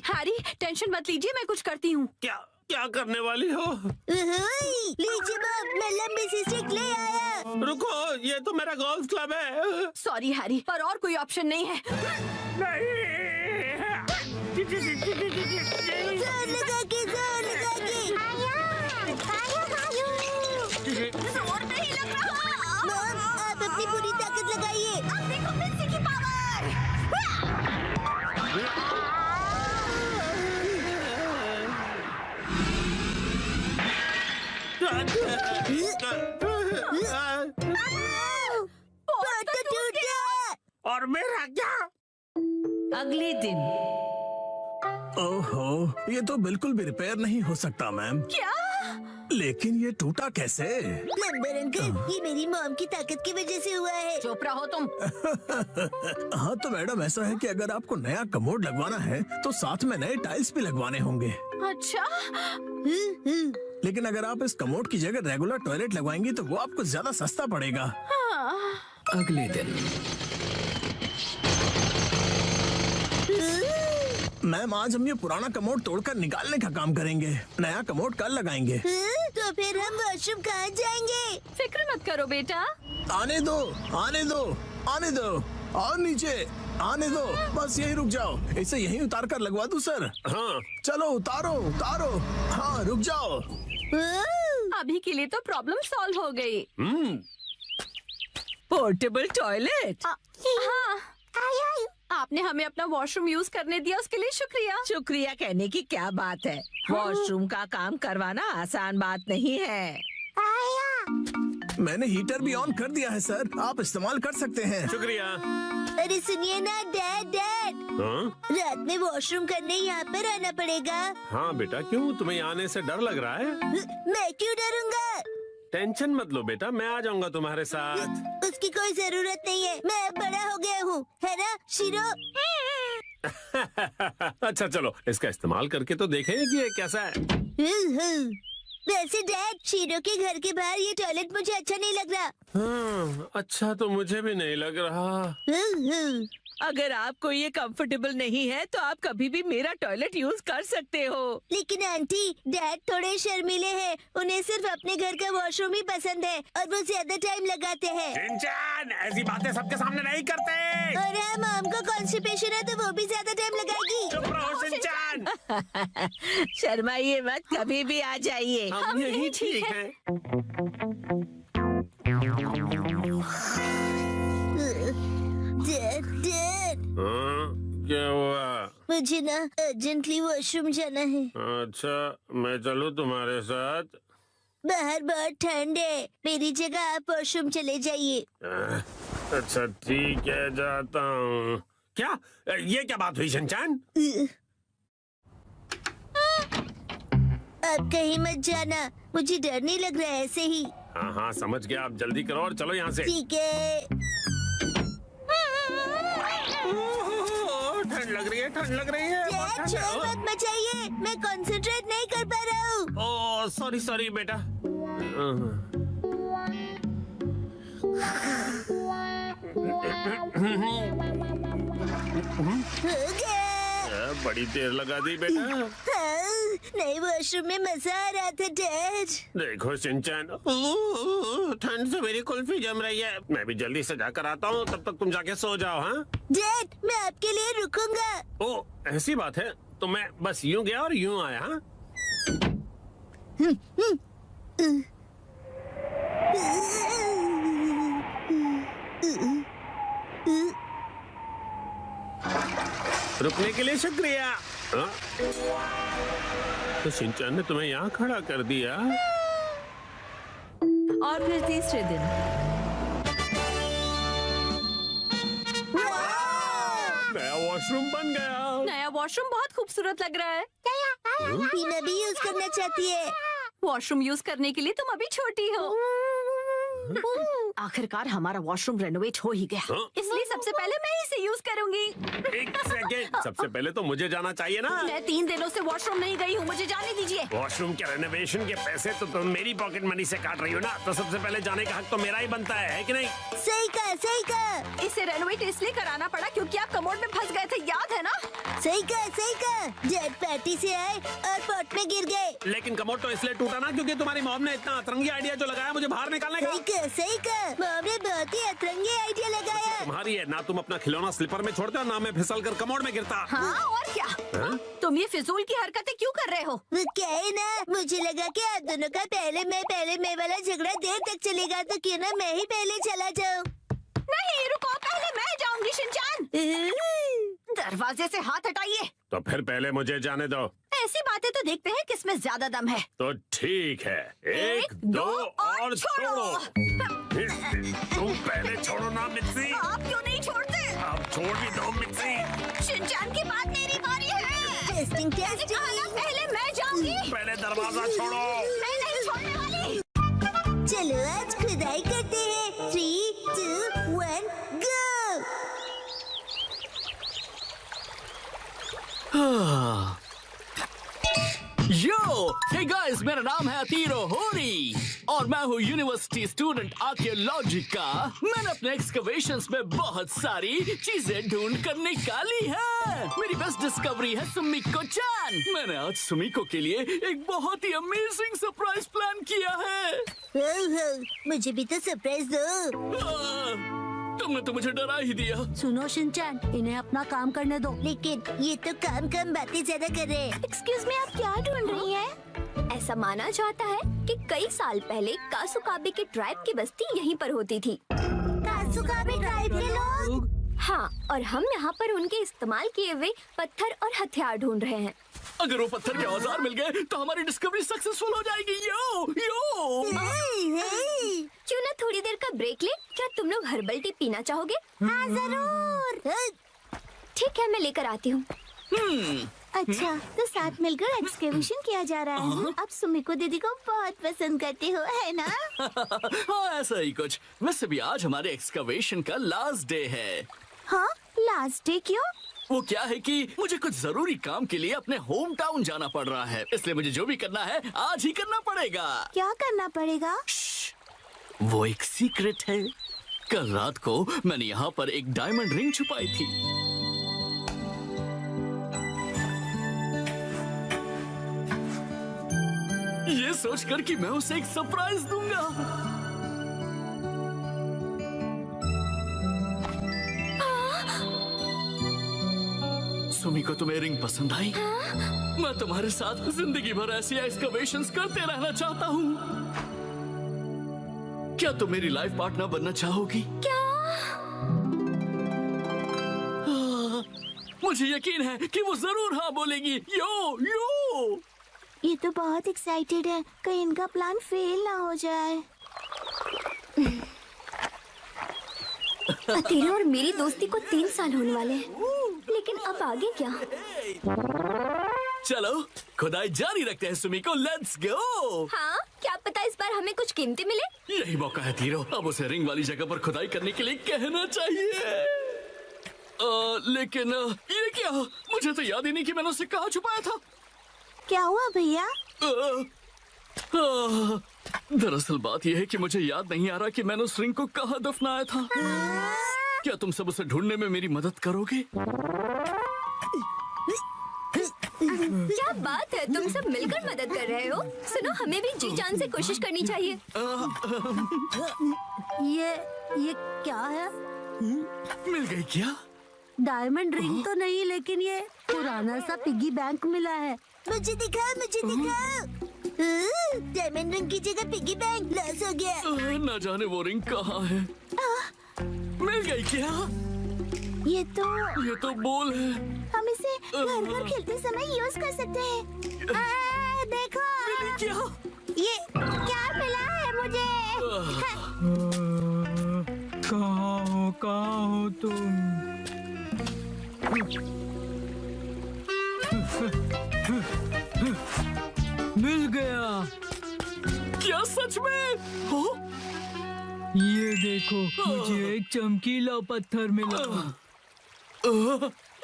हैरी, टेंशन मत लीजिए, मैं कुछ करती हूँ। क्या क्या करने वाली हो? लीजिए मॉम, मैं लंबी सी स्टिक ले आया। रुको, ये तो मेरा गोल्फ क्लब है। सॉरी हैरी, पर और कोई ऑप्शन नहीं है। जोर लगा के, जोर लगा के। जोर नहीं लग रहा। मॉम, आप अपनी पूरी ताकत लगाइए। अब देखो मिक्सी की पावर। पोर्ट तो टूट गया। और मेरा क्या? अगले दिन। ओहो, ये तो बिल्कुल भी रिपेयर नहीं हो सकता मैम। क्या? लेकिन ये टूटा कैसे? प्लम्बर अंकल, ये मेरी मॉम की ताकत की वजह से हुआ है। चुप रहो तुम। हाँ तो मैडम, ऐसा है कि अगर आपको नया कमोड लगवाना है तो साथ में नए टाइल्स भी लगवाने होंगे। अच्छा, लेकिन अगर आप इस कमोड की जगह रेगुलर टॉयलेट लगवाएंगी तो वो आपको ज्यादा सस्ता पड़ेगा। अगले दिन। मैम, आज हम ये पुराना कमोड तोड़कर निकालने का काम करेंगे। नया कमोड कल लगाएंगे। तो फिर हम वॉशरूम कहाँ जाएंगे? फिक्र मत करो बेटा। आने दो, आने दो, आने दो। और नीचे आने दो। बस यही रुक जाओ। इसे यहीं उतार कर लगवा दूं सर? हाँ, चलो उतारो, उतारो। हाँ, रुक जाओ। अभी के लिए तो प्रॉब्लम सॉल्व हो गई। Portable toilet. हाँ, आपने हमें अपना वॉशरूम यूज करने दिया, उसके लिए शुक्रिया। शुक्रिया कहने की क्या बात है। वॉशरूम का काम करवाना आसान बात नहीं है। मैंने हीटर भी ऑन कर दिया है सर, आप इस्तेमाल कर सकते हैं। शुक्रिया। अरे सुनिए ना डैड, हाँ? रात में वॉशरूम करने यहाँ पर आना पड़ेगा। हाँ बेटा, क्यों? तुम्हें आने से डर लग रहा है? मैं क्यों डरूंगा? टेंशन मत लो बेटा, मैं आ जाऊंगा तुम्हारे साथ। उसकी कोई जरूरत नहीं है, मैं अब बड़ा हो गया हूँ, है ना शिरो? अच्छा चलो, इसका इस्तेमाल करके तो देखें कि ये कैसा है। वैसे डैड, शिरो के घर के बाहर ये टॉयलेट मुझे अच्छा नहीं लग रहा। हाँ, अच्छा तो मुझे भी नहीं लग रहा। अगर आपको ये कंफर्टेबल नहीं है तो आप कभी भी मेरा टॉयलेट यूज कर सकते हो। लेकिन आंटी, डैड थोड़े शर्मीले हैं। उन्हें सिर्फ अपने घर का वॉशरूम ही पसंद है और वो ज्यादा टाइम लगाते हैं। शिनचैन, ऐसी बातें सबके सामने नहीं करते। और मॉम को कॉन्स्टिपेशन है तो वो भी ज्यादा टाइम लगाएगी। चुप रहो शिनचैन। शर्माइए मत, कभी भी आ जाइए। हम यही ठीक है। डैड, क्या हुआ? मुझे ना अर्जेंटली वॉशरूम जाना है। अच्छा, मैं चलूं तुम्हारे साथ? बाहर बहुत ठंड है, मेरी जगह आप वॉशरूम चले जाइए। अच्छा ठीक है, जाता हूँ। क्या ये क्या बात हुई शिनचैन? आप कहीं मत जाना, मुझे डर नहीं लग रहा है ऐसे ही। हाँ हाँ समझ गया, आप जल्दी करो और चलो यहाँ से। ठीक है। ठंड लग रही है, ठंड लग रही है। बहुत डैड, ठंड है। शोर मत मचाइए, मैं कंसंट्रेट नहीं कर पा रहा हूँ। ओह सॉरी सॉरी बेटा। हो गया। बड़ी देर लगा दी बेटा। हाँ, नए वॉशरूम में मजा आ रहा था डैड। देखो शिनचैन, ठंड से मेरी कुल्फी जम रही है। मैं भी जल्दी से जाकर आता हूँ, तब तक तुम जाके सो जाओ। हाँ डैड, मैं आपके लिए रुकूंगा। ओह ऐसी बात है, तो मैं बस यूं गया और यूं आया। हाँ रुकने के लिए शुक्रिया। हाँ? तो शिनचैन ने तुम्हें यहाँ खड़ा कर दिया। और फिर तीसरे दिन नया वॉशरूम बन गया। नया वॉशरूम बहुत खूबसूरत लग रहा है। टीना भी यूज करना चाहती है। वॉशरूम यूज करने के लिए तुम अभी छोटी हो, आखिरकार हमारा वॉशरूम रेनोवेट हो ही गया। हाँ? इसलिए सबसे पहले मैं ही इसे यूज करूंगी। एक सेकेंड, सबसे पहले तो मुझे जाना चाहिए ना। मैं 3 दिनों से वॉशरूम नहीं गई हूँ, मुझे जाने दीजिए। वॉशरूम के रेनोवेशन के पैसे तो तुम मेरी पॉकेट मनी से काट रही हो ना, तो सबसे पहले जाने का हक तो मेरा ही बनता है कि नहीं? सही कहा, सही कहा। इसे रेनोवेट इसलिए कराना पड़ा क्योंकि आप कमोड में फंस गए थे, याद है ना? सही कहा, सही कहा। डैड पार्टी से आए और पॉट में गिर गए। लेकिन कमोड तो इसलिए टूटा ना क्योंकि तुम्हारी मॉम ने इतना अतरंगी आइडिया जो लगाया मुझे बाहर निकालने का। सही कहा, सही कहा। मॉम ने बहुत ही अतरंगी आइडिया लगाया। तुम्हारी है ना, तुम अपना खिलौना स्लीपर में छोड़ते हो ना मैं फिसल कर कमोड में गिरता। हाँ और क्या? तुम ये फिजूल की हरकतें क्यों कर रहे हो? वो क्या है ना, मुझे लगा कि आप दोनों का पहले मैं वाला झगड़ा देर तक चलेगा, तो क्यों ना मैं ही पहले चला जाऊं। नहीं रुको, पहले मैं जाऊंगी शिनचैन। दरवाजे से हाथ हटाइए। तो फिर पहले मुझे जाने दो। ऐसी बातें तो देखते हैं किसमें ज्यादा दम है। तो ठीक है, 1 2 और छोड़ो। तुम पहले छोड़ो ना मिक्सी। आप क्यों नहीं छोड़ते? आप छोड़ भी दो मिक्सी। शिनचैन की बात मेरी बारी है। Testing testing. पहले मैं जाऊंगी। पहले दरवाजा छोड़ो। मैं नहीं छोड़ने वाली। चलो आज खुदाई करते हैं। 3 2 1 गो। यो हे गाइस, मेरा नाम है अतीरो होरी और मैं हूँ यूनिवर्सिटी स्टूडेंट आर्कियोलॉजी का। मैंने अपने एक्सकवेशंस में बहुत सारी चीजें ढूंढ कर निकाली है। मेरी बेस्ट डिस्कवरी है सुमिको चान। मैंने आज सुमिको के लिए एक बहुत ही अमेजिंग सरप्राइज प्लान किया है। हो, मुझे भी तो सरप्राइज दो। तुमने तो मुझे डरा ही दिया। सुनो शिनचैन, इन्हें अपना काम करने दो। लेकिन ये तो काम कम बातें ज्यादा कर रहे हैं। एक्सक्यूज मी, आप क्या ढूंढ रही हैं? ऐसा माना जाता है कि कई साल पहले कासुकाबे के ट्राइब की बस्ती यहीं पर होती थी। कासुकाबे ट्राइब के लोग? हाँ, और हम यहाँ पर उनके इस्तेमाल किए हुए पत्थर और हथियार ढूंढ रहे हैं। अगर वो पत्थर के औजार मिल गए तो हमारी डिस्कवरी सक्सेसफुल हो जाएगी। यो यो क्यों ना थोड़ी देर का ब्रेक ले? क्या तुम लोग हर्बल टी पीना चाहोगे? हाँ जरूर। ठीक है, मैं लेकर आती हूँ। अच्छा, तो साथ मिलकर एक्सकेवेशन किया जा रहा है। आप सुमिको दीदी को बहुत पसंद करते हो, है ना? हाँ ऐसा ही कुछ। वैसे भी आज हमारे एक्सकवेशन का लास्ट डे है। हाँ, लास्ट डे क्यों? वो क्या है कि मुझे कुछ जरूरी काम के लिए अपने होम टाउन जाना पड़ रहा है, इसलिए मुझे जो भी करना है आज ही करना पड़ेगा। क्या करना पड़ेगा? वो एक सीक्रेट है। कल रात को मैंने यहाँ पर एक डायमंड रिंग छुपाई थी। ये सोचकर कि मैं उसे एक सरप्राइज दूंगा। सुमी को तुम्हें रिंग पसंद आई? मैं तुम्हारे साथ जिंदगी भर ऐसी एक्सकवेशंस करते रहना चाहता हूँ। क्या तुम मेरी लाइफ पार्टनर बनना चाहोगी? क्या? मुझे यकीन है कि वो जरूर हाँ बोलेगी। यो यो। ये तो बहुत एक्साइटेड है, कहीं इनका प्लान फेल ना हो जाए। तेरे और मेरी दोस्ती को 3 साल होने वाले हैं, लेकिन अब आगे क्या? चलो खुदाई जारी रखते हैं सुमी को। Let's go. हाँ, क्या पता इस बार हमें कुछ कीमती मिले। यही मौका है तीरो, अब उसे रिंग वाली जगह पर खुदाई करने के लिए कहना चाहिए। लेकिन ये क्या? मुझे तो याद ही नहीं कि मैंने उसे कहाँ छुपाया था। क्या हुआ भैया? दरअसल बात यह है कि मुझे याद नहीं आ रहा कि मैंने उस रिंग को कहाँ दफनाया था। क्या तुम सब उसे ढूंढने में मेरी मदद करोगे? क्या बात है, तुम सब मिलकर मदद कर रहे हो। सुनो, हमें भी जी जान से कोशिश करनी चाहिए। ये क्या है? मिल गई क्या? डायमंड रिंग तो नहीं, लेकिन ये पुराना सा पिगी बैंक मिला है। मुझे दिखाओ, मुझे दिखाओ। डायमंड रिंग की जगह पिगी बैंक लॉस हो गया। न जाने वो रिंग कहाँ है। मिल गई क्या? ये तो बोल है। हम इसे घर पर खेलते समय यूज कर सकते हैं। देखो क्या? ये क्या मिला है मुझे? कहाँ हो तुम? मिल गया। क्या सच में? हो? ये देखो, मुझे एक चमकीला पत्थर मिला।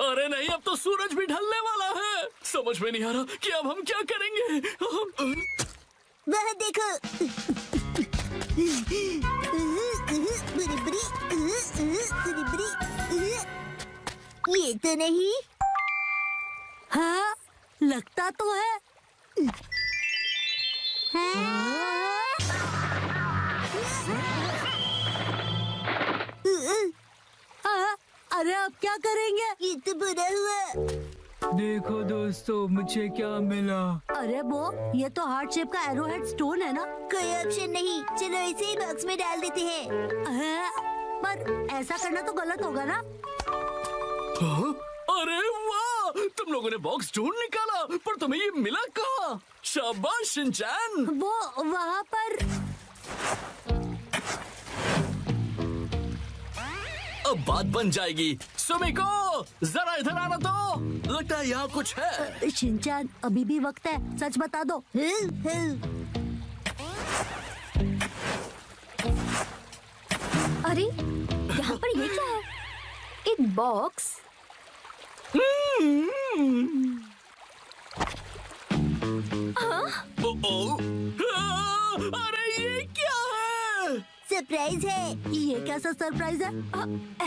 अरे नहीं, अब तो सूरज भी ढलने वाला है। समझ में नहीं आ रहा कि अब हम क्या करेंगे। वह देखो। ये तो नहीं। हाँ, लगता तो है। अरे अब क्या करेंगे? ये तो बुरा हुआ। देखो दोस्तों, मुझे क्या मिला। अरे वो, ये तो हार्ट शेप का एरोहेड स्टोन है ना। कोई ऑप्शन नहीं, चलो इसे ही बॉक्स में डाल देते हैं। पर ऐसा करना तो गलत होगा ना। अरे वाह, तुम लोगों ने बॉक्स ढूंढ निकाला, पर तुम्हें ये मिला कहाँ? शाबाश शिनचैन। वो वहाँ पर। अब बात बन जाएगी। सुमिको, जरा इधर आना तो। लगता है यहाँ कुछ है। शिनचैन, अभी भी वक्त है, सच बता दो। अरे यहाँ पर ये क्या है? एक बॉक्स। अरे ये क्या है? सरप्राइज है। ये कैसा सरप्राइज है?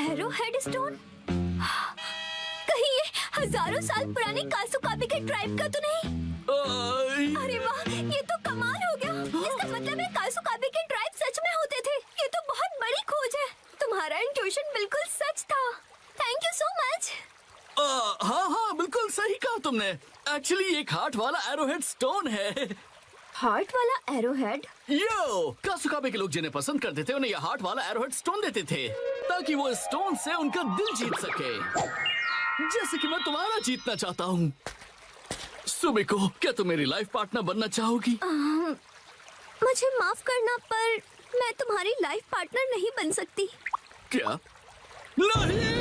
Arrow head stone. कहीं ये हजारों साल पुरानी कासुकाबी के ट्राइब का तो नहीं? अरे वाह, ये तो कमाल हो गया। इसका मतलब है कासुकाबी के ट्राइब सच में होते थे। ये तो बहुत बड़ी खोज है। तुम्हारा इंट्यूशन बिल्कुल सच था। Thank you so much. हाँ, बिल्कुल सही कहा तुमने। एक्चुअली ये एक हार्ट वाला एरोहेड स्टोन है। हार्ट वाला एरोहेड? यो, कासुकाबे के लोग जिन्हें पसंद करते थे उन्हें ये हार्ट वाला एरोहेड स्टोन देते थे, ताकि वो स्टोन से उनका दिल जीत सके, जैसे कि मैं तुम्हारा जीतना चाहता हूँ। सुमिको, क्या तुम मेरी लाइफ पार्टनर बनना चाहोगी? मुझे माफ करना, पर मैं तुम्हारी लाइफ पार्टनर नहीं बन सकती। क्या? नहीं!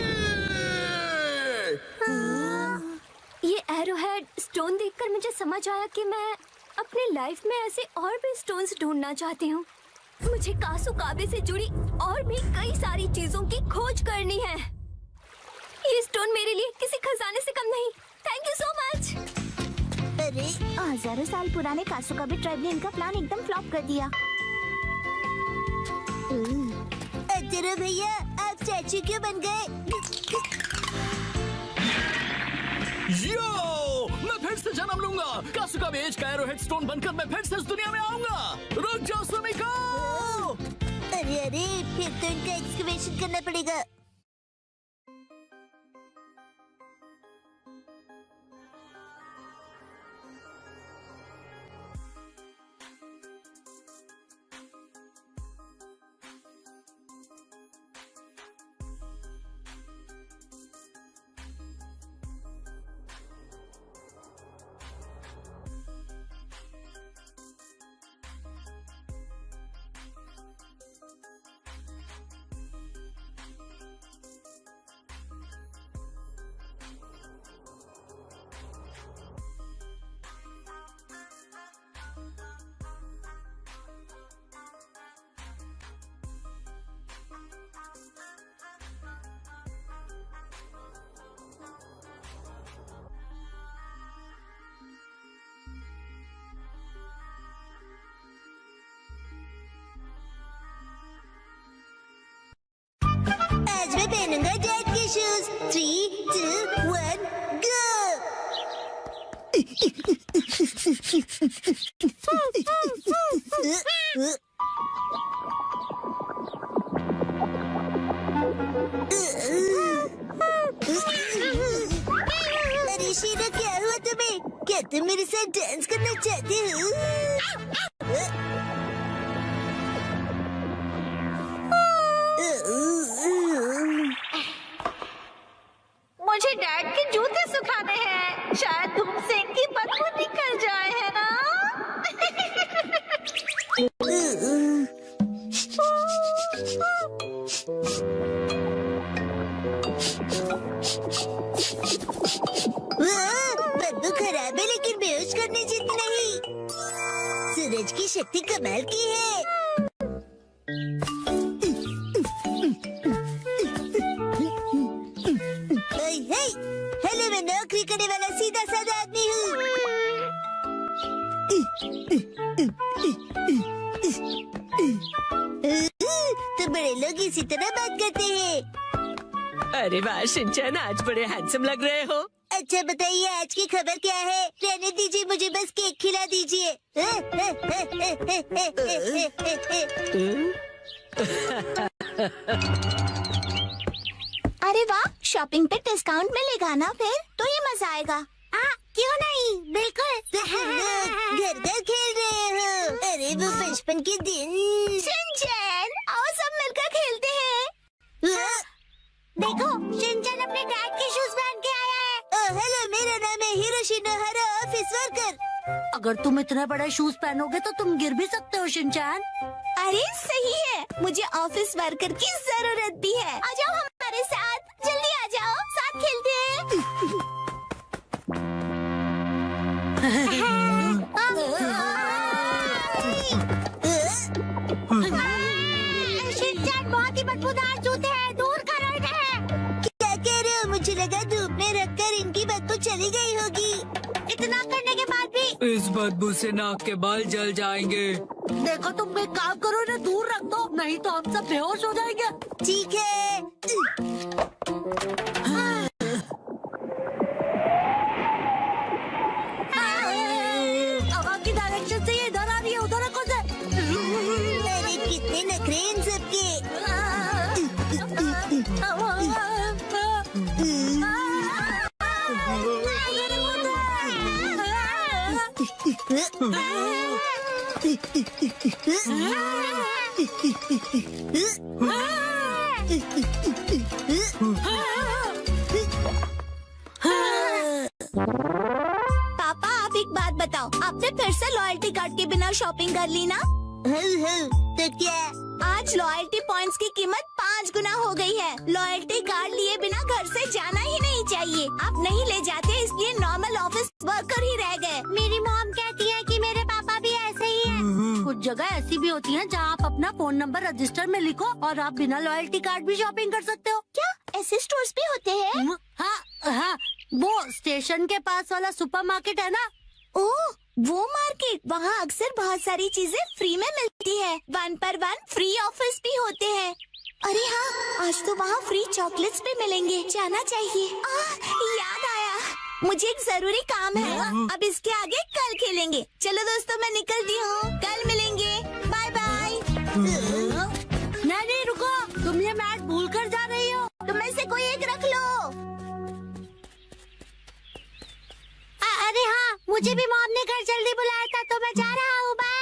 ये एरोहेड स्टोन देखकर मुझे समझ आया कि मैं अपनी लाइफ में ऐसे और भी स्टोन्स ढूंढना चाहती हूँ। मुझे कासुकाबे से जुड़ी और भी कई सारी चीजों की खोज करनी है। ये स्टोन मेरे लिए किसी खजाने से कम नहीं। Thank you so much. अरे, हजारों साल पुराने कासुकाबे ट्राइब ने इनका प्लान एकदम फ्लॉप कर दिया। एरो भैया, आप स्टैचू क्यों बन गए? यो, मैं फिर से जन्म लूंगा। कासुका में एज का एरोहेड स्टोन बनकर मैं फिर से इस दुनिया में आऊंगा। रुक जाओ सुमिको। अरे अरे, फिर तो इनका एक्सकवेशन करना पड़ेगा। आज मैं पहनूंगा डैड के शूज। 3, 2, 1, गो। अरे शीला, क्या हुआ तुम्हें? क्या तुम मेरे साथ डांस करना चाहते हो? मुझे डैड के जूते सुखाने हैं। शायद धूप से इनकी बदबू निकल जाए, है ना? बदबू खराब है, लेकिन बेहोश करने जितनी नहीं। सूरज की शक्ति कमाल की है। हेलो, मैं नौकरी करने वाला सीधा साधा आदमी हूँ। तो बड़े लोग इसी तरह बात करते हैं। अरे वाह शिनचैन, आज बड़े हैंडसम लग रहे हो। अच्छा बताइए, आज की खबर क्या है? रहने दीजिए, मुझे बस केक खिला दीजिए। अरे वाह, शॉपिंग पे डिस्काउंट मिलेगा ना? फिर तो ये मजा आएगा। क्यों नहीं, बिल्कुल। घर घर खेल रहे हो। अरे वो बचपन के दिन। शिनचैन, आओ सब मिलकर खेलते हैं। देखो, शिनचैन अपने डैड के शूज पहन के आया है। हेलो, मेरा नाम है हिरोशी नोहारा, ऑफिस वर्कर। अगर तुम इतने बड़े शूज पहनोगे तो तुम गिर भी सकते हो शिनचैन। अरे सही है, मुझे ऑफिस वर्कर की जरूरत भी है। आ जाओ हमारे साथ, जल्दी आ जाओ, साथ खेलते हैं। शिनचैन, बहुत ही बदबूदार जूते हैं, दूर करो इन्हें। क्या कह रहे हो? मुझे लगा धूप में रखकर इनकी बदबू चली गई होगी। इतना करने के बाद भी इस बदबू से नाक के बाल जल जाएंगे। देखो, तुम एक काम करो, इन्हें दूर रख दो, नहीं तो हम सब बेहोश हो जाएंगे। ठीक है। हवा की डायरेक्शन से ये इधर आ रही है, उधर रखो से। अरे कितने नखरे इन सबके। पापा, आप एक बात बताओ, आपने फिर से लॉयल्टी कार्ड के बिना शॉपिंग कर ली ना? तो क्या? आज लॉयल्टी पॉइंट्स की कीमत 5 गुना हो गई है। लॉयल्टी कार्ड लिए बिना घर से जाना ही नहीं चाहिए। आप नहीं ले जाते, इसलिए नॉर्मल ऑफिस वर्कर ही रह गए। मेरी मॉम कहती है कि मेरे पापा भी ऐसे ही हैं। कुछ जगह ऐसी भी होती हैं जहां आप अपना फोन नंबर रजिस्टर में लिखो और आप बिना लॉयल्टी कार्ड भी शॉपिंग कर सकते हो। क्या ऐसे स्टोर्स भी होते हैं? हाँ, वो स्टेशन के पास वाला सुपरमार्केट है ना। ओह, वो मार्केट, वहाँ अक्सर बहुत सारी चीजें फ्री में मिलती है। 1 पर 1 फ्री ऑफर्स भी होते हैं। अरे हाँ, आज तो वहाँ फ्री चॉकलेट्स भी मिलेंगे, जाना चाहिए। याद आया, मुझे एक जरूरी काम है। अब इसके आगे कल खेलेंगे। चलो दोस्तों, मैं निकलती हूँ, कल मिलेंगे, बाय बाय। नहीं रुको, तुम ये मैट भूल कर जा रही हो। तुम में से कोई एक रख लो। अरे हाँ, मुझे भी मॉम ने घर जल्दी बुलाया था, तो मैं जा रहा हूँ, बाय।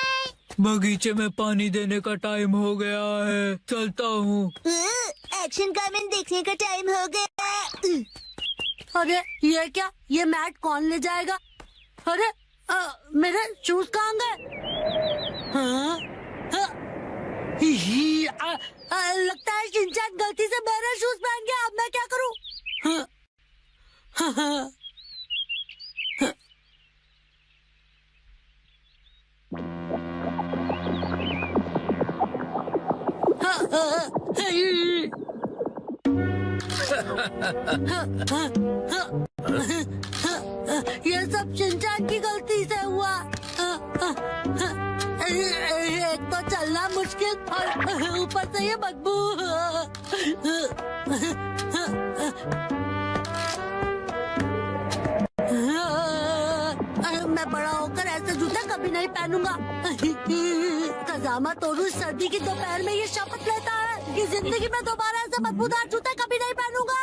बगीचे में पानी देने का टाइम हो गया है, चलता हूँ। एक्शन कमेंट देखने का टाइम हो गया। अरे ये क्या, ये मैट कौन ले जाएगा? अरे मेरे शूज कहाँ गए? हाँ? लगता है शिनचैन गलती से मेरे शूज पहन गया। अब मैं क्या करूँ? ये सब शिनचैन की गलती से हुआ। एक तो चलना मुश्किल और ऊपर से ये बदबू। मैं बड़ा होकर ऐसे जूते कभी नहीं पहनूंगा। कजामा तोरू सर्दी की दोपहर में ये शपथ लेता है कि जिंदगी में दोबारा ऐसे बदबूदार जूते कभी नहीं पहनूंगा।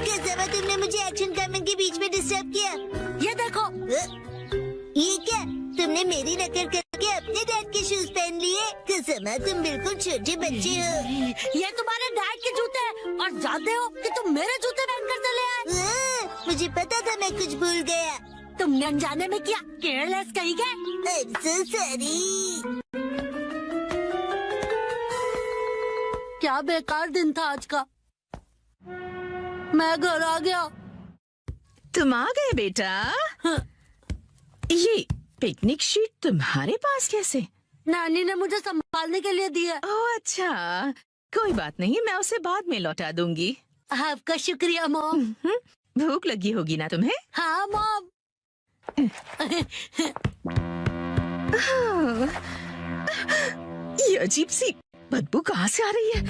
कजामा, तुमने मुझे एक्शन कमेंट के बीच में डिस्टर्ब किया। ये देखो, ये क्या, तुमने मेरी नकल करके अपने डैड के शूज पहन लिए? कजामा, तुम बिल्कुल छोटे बच्चे हो। ये तुम्हारे डैड के जूते हैं और जानते हो कि तुम मेरे जूते पहनकर चले आए। मुझे पता था मैं कुछ भूल गया। तुमने अनजाने में किया, केयरलेस कहीं गए। I'm so sorry। क्या बेकार दिन था आज का। मैं घर आ गया। तुम आ गए बेटा। ये पिकनिक शीट तुम्हारे पास कैसे? नानी ने मुझे संभालने के लिए दी है। ओह अच्छा, कोई बात नहीं, मैं उसे बाद में लौटा दूंगी। आपका शुक्रिया मॉम। भूख लगी होगी ना तुम्हें? हाँ मॉम। ये अजीब सी बदबू कहाँ से आ रही है?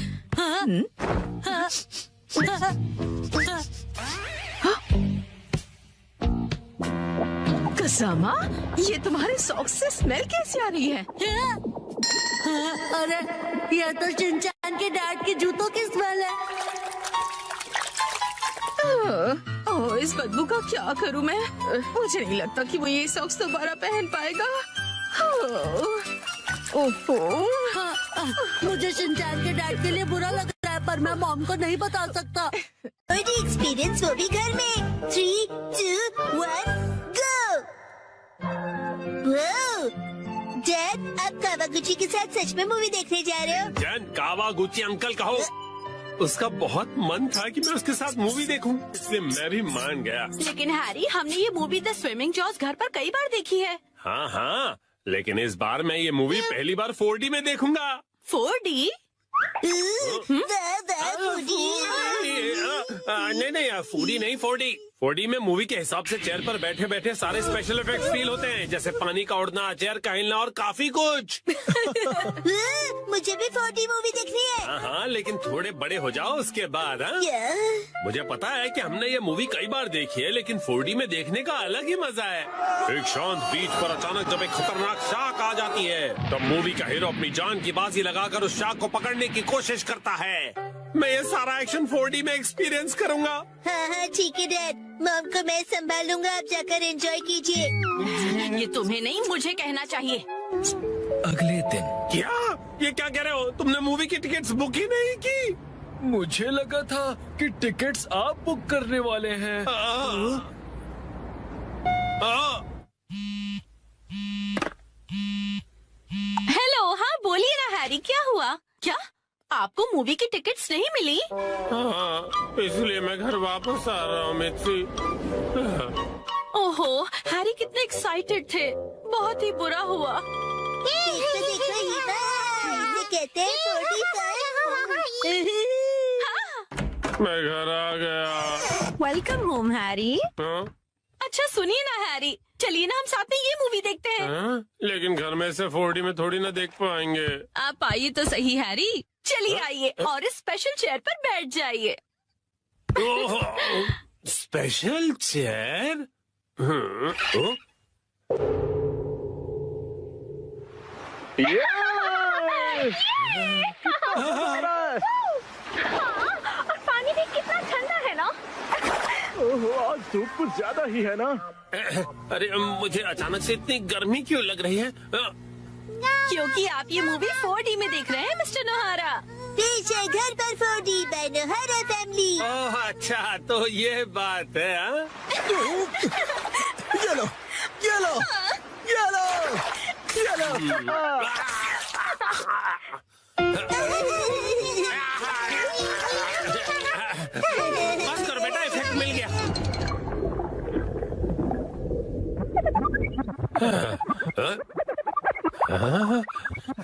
कजामा, ये तुम्हारे सॉक्स से स्मेल कैसे आ रही है? अरे ये तो शिनचैन के डैड के जूतों की स्मेल है। ओह, इस बदबू का क्या करूं मैं? मुझे नहीं लगता कि वो ये सॉक्स दोबारा पहन पाएगा। ओहो, मुझे शिनचैन के डैड के लिए बुरा लग रहा है, पर मैं मॉम को नहीं बता सकता। और एक्सपीरियंस वो भी घर में। 3, 2, 1, go। डैड, आप कावागुची के साथ सच में मूवी देखने जा रहे हो? जन कावागुची अंकल कहो। उसका बहुत मन था कि मैं उसके साथ मूवी देखूं, इसलिए मैं भी मान गया। लेकिन हैरी, हमने ये मूवी द स्विमिंग जॉस घर पर कई बार देखी है। हाँ हाँ, लेकिन इस बार मैं ये मूवी पहली बार 4D में देखूंगा। 4D? नहीं 4D नहीं 4D। 4D में मूवी के हिसाब से चेयर पर बैठे बैठे सारे स्पेशल इफेक्ट्स फील होते हैं, जैसे पानी का उड़ना, चेयर का हिलना और काफी कुछ। मुझे भी 4D मूवी देखनी है। हाँ, लेकिन थोड़े बड़े हो जाओ उसके बाद। हाँ, मुझे पता है कि हमने ये मूवी कई बार देखी है, लेकिन 4D में देखने का अलग ही मजा है। एक शांत बीच पर अचानक जब एक खतरनाक शार्क आ जाती है, तब मूवी का हीरो अपनी जान की बाजी लगाकर उस शार्क को पकड़ने की कोशिश करता है। मैं ये सारा एक्शन 4D में एक्सपीरियंस करूंगा। हाँ, ठीक है डैड, मॉम को मैं संभालूंगा, आप जाकर एंजॉय कीजिए। ये तुम्हें नहीं, मुझे कहना चाहिए। अगले दिन। क्या? ये क्या कह रहे हो? तुमने मूवी की टिकट्स बुक ही नहीं की? मुझे लगा था कि टिकट्स आप बुक करने वाले हैं। हेलो, हाँ बोलिए ना हैरी, क्या हुआ? क्या आपको मूवी की टिकट्स नहीं मिली? हाँ, इसलिए मैं घर वापस आ रहा हूँ मित्सी। ओहो, हैरी कितने एक्साइटेड थे। बहुत ही बुरा हुआ। देखो इसे कहते हैं 45। मैं घर आ गया। Welcome home Harry. हाँ? अच्छा सुनिए ना हैरी, चलिए ना हम साथ में ये मूवी देखते हैं। हाँ? लेकिन घर में से 4D में थोड़ी ना देख पाएंगे। आप आइए तो सही हैरी, चलिए आइए और इस स्पेशल चेयर पर बैठ जाइए। Special chair? और पानी भी कितना ठंडा है ना। ओहो, आज धूप कुछ ज्यादा ही है ना। अरे मुझे अचानक से इतनी गर्मी क्यों लग रही है? क्योंकि आप ये मूवी 4D में देख रहे हैं मिस्टर नोहारा। पीछे घर पर 4D बाय नोहारा फैमिली। ओह अच्छा, तो ये बात है। हाँ? ये लो, ये लो, ये लो, ये लो। बस करो बेटा, इफेक्ट मिल गया।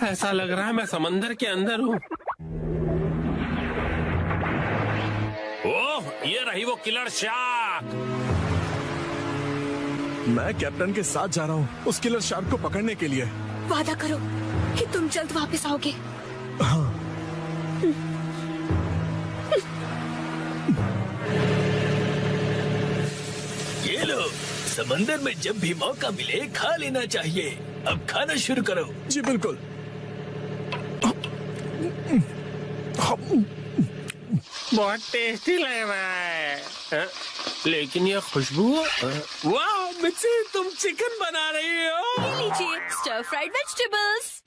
ऐसा लग रहा है मैं समंदर के अंदर हूँ। ओह, ये रही वो किलर शार्क। मैं कैप्टन के साथ जा रहा हूँ उस किलर शार्क को पकड़ने के लिए। वादा करो कि तुम जल्द वापस आओगे। हाँ। ये लो, समंदर में जब भी मौका मिले खा लेना चाहिए। अब खाना शुरू करो। जी बिल्कुल। बहुत टेस्टी लग रहा है। हाँ? लेकिन ये खुशबू, वाह मिक्सी, तुम चिकन बना रही हो। ये लीजिए स्टर फ्राइड वेजिटेबल्स।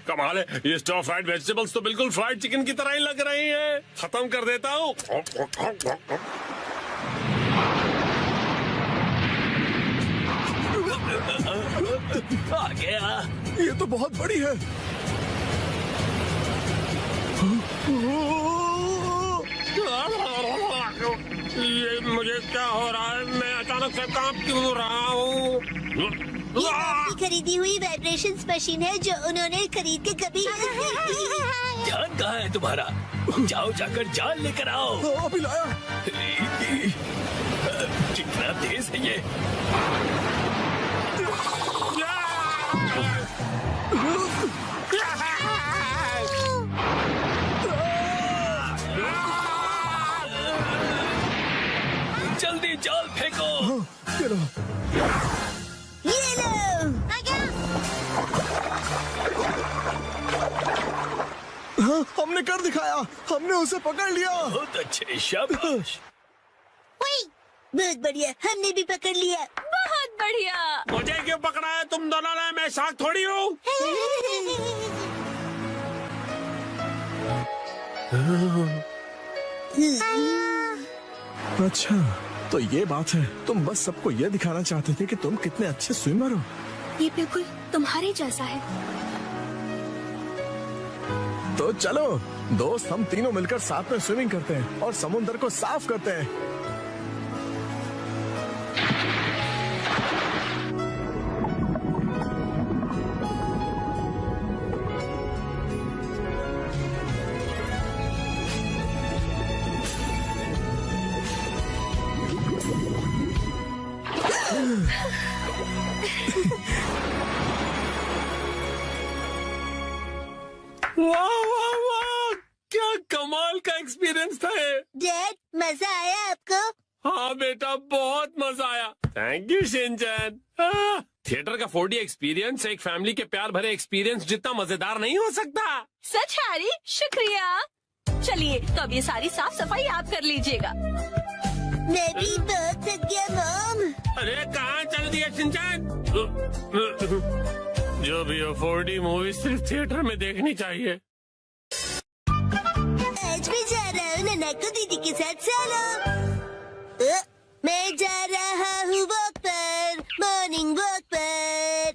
कमाल है, ये स्टर फ्राइड वेजिटेबल्स तो बिल्कुल फ्राइड चिकन की तरह ही लग रही हैं। खत्म कर देता हूँ। आ गया। ये तो बहुत बड़ी है। ये मुझे क्या हो रहा है? मैं अचानक से कांप क्यों रहा हूँ? ये आपकी खरीदी हुई वाइब्रेशंस मशीन है जो उन्होंने खरीद के कभी ध्यान कहाँ है तुम्हारा? जाओ जाकर जाल लेकर आओ। अभी लाया। कितना तेज है ये। जल्दी जाल फेंको। ये लो। ये लो। हाँ, हमने कर दिखाया। हमने उसे पकड़ लिया। बहुत अच्छे, शाबाश। बहुत बढ़िया, हमने भी पकड़ लिया। बहुत बढ़िया। मुझे क्यों पकड़ा है तुम दोनों ने? मैं शार्क थोड़ी हूँ। अच्छा, तो ये बात है। तुम बस सबको ये दिखाना चाहते थे कि तुम कितने अच्छे स्विमर हो। ये बिल्कुल तुम्हारे जैसा है। तो चलो दोस्त, हम तीनों मिलकर साथ में स्विमिंग करते हैं और समुद्र को साफ करते हैं। वाह वाह वाह, क्या कमाल का एक्सपीरियंस था ये। डैड, मजा आया आपको? हाँ बेटा, बहुत मजा आया। Thank you Shinchan. थिएटर का 4D एक्सपीरियंस एक फैमिली के प्यार भरे एक्सपीरियंस जितना मजेदार नहीं हो सकता। सच हैरी, शुक्रिया। चलिए तो अब ये सारी साफ सफाई आप कर लीजिएगा। मैं भी बहुत थक गया मॉम। अरे कहाँ चल दिया शिनचैन? जो भी हो, 4D मूवी सिर्फ थिएटर में देखनी चाहिए। आज मैं जा रहा हूँ ननाको दीदी के साथ सोलो। मैं जा रहा हूँ वॉक पर, मॉर्निंग वॉक पर।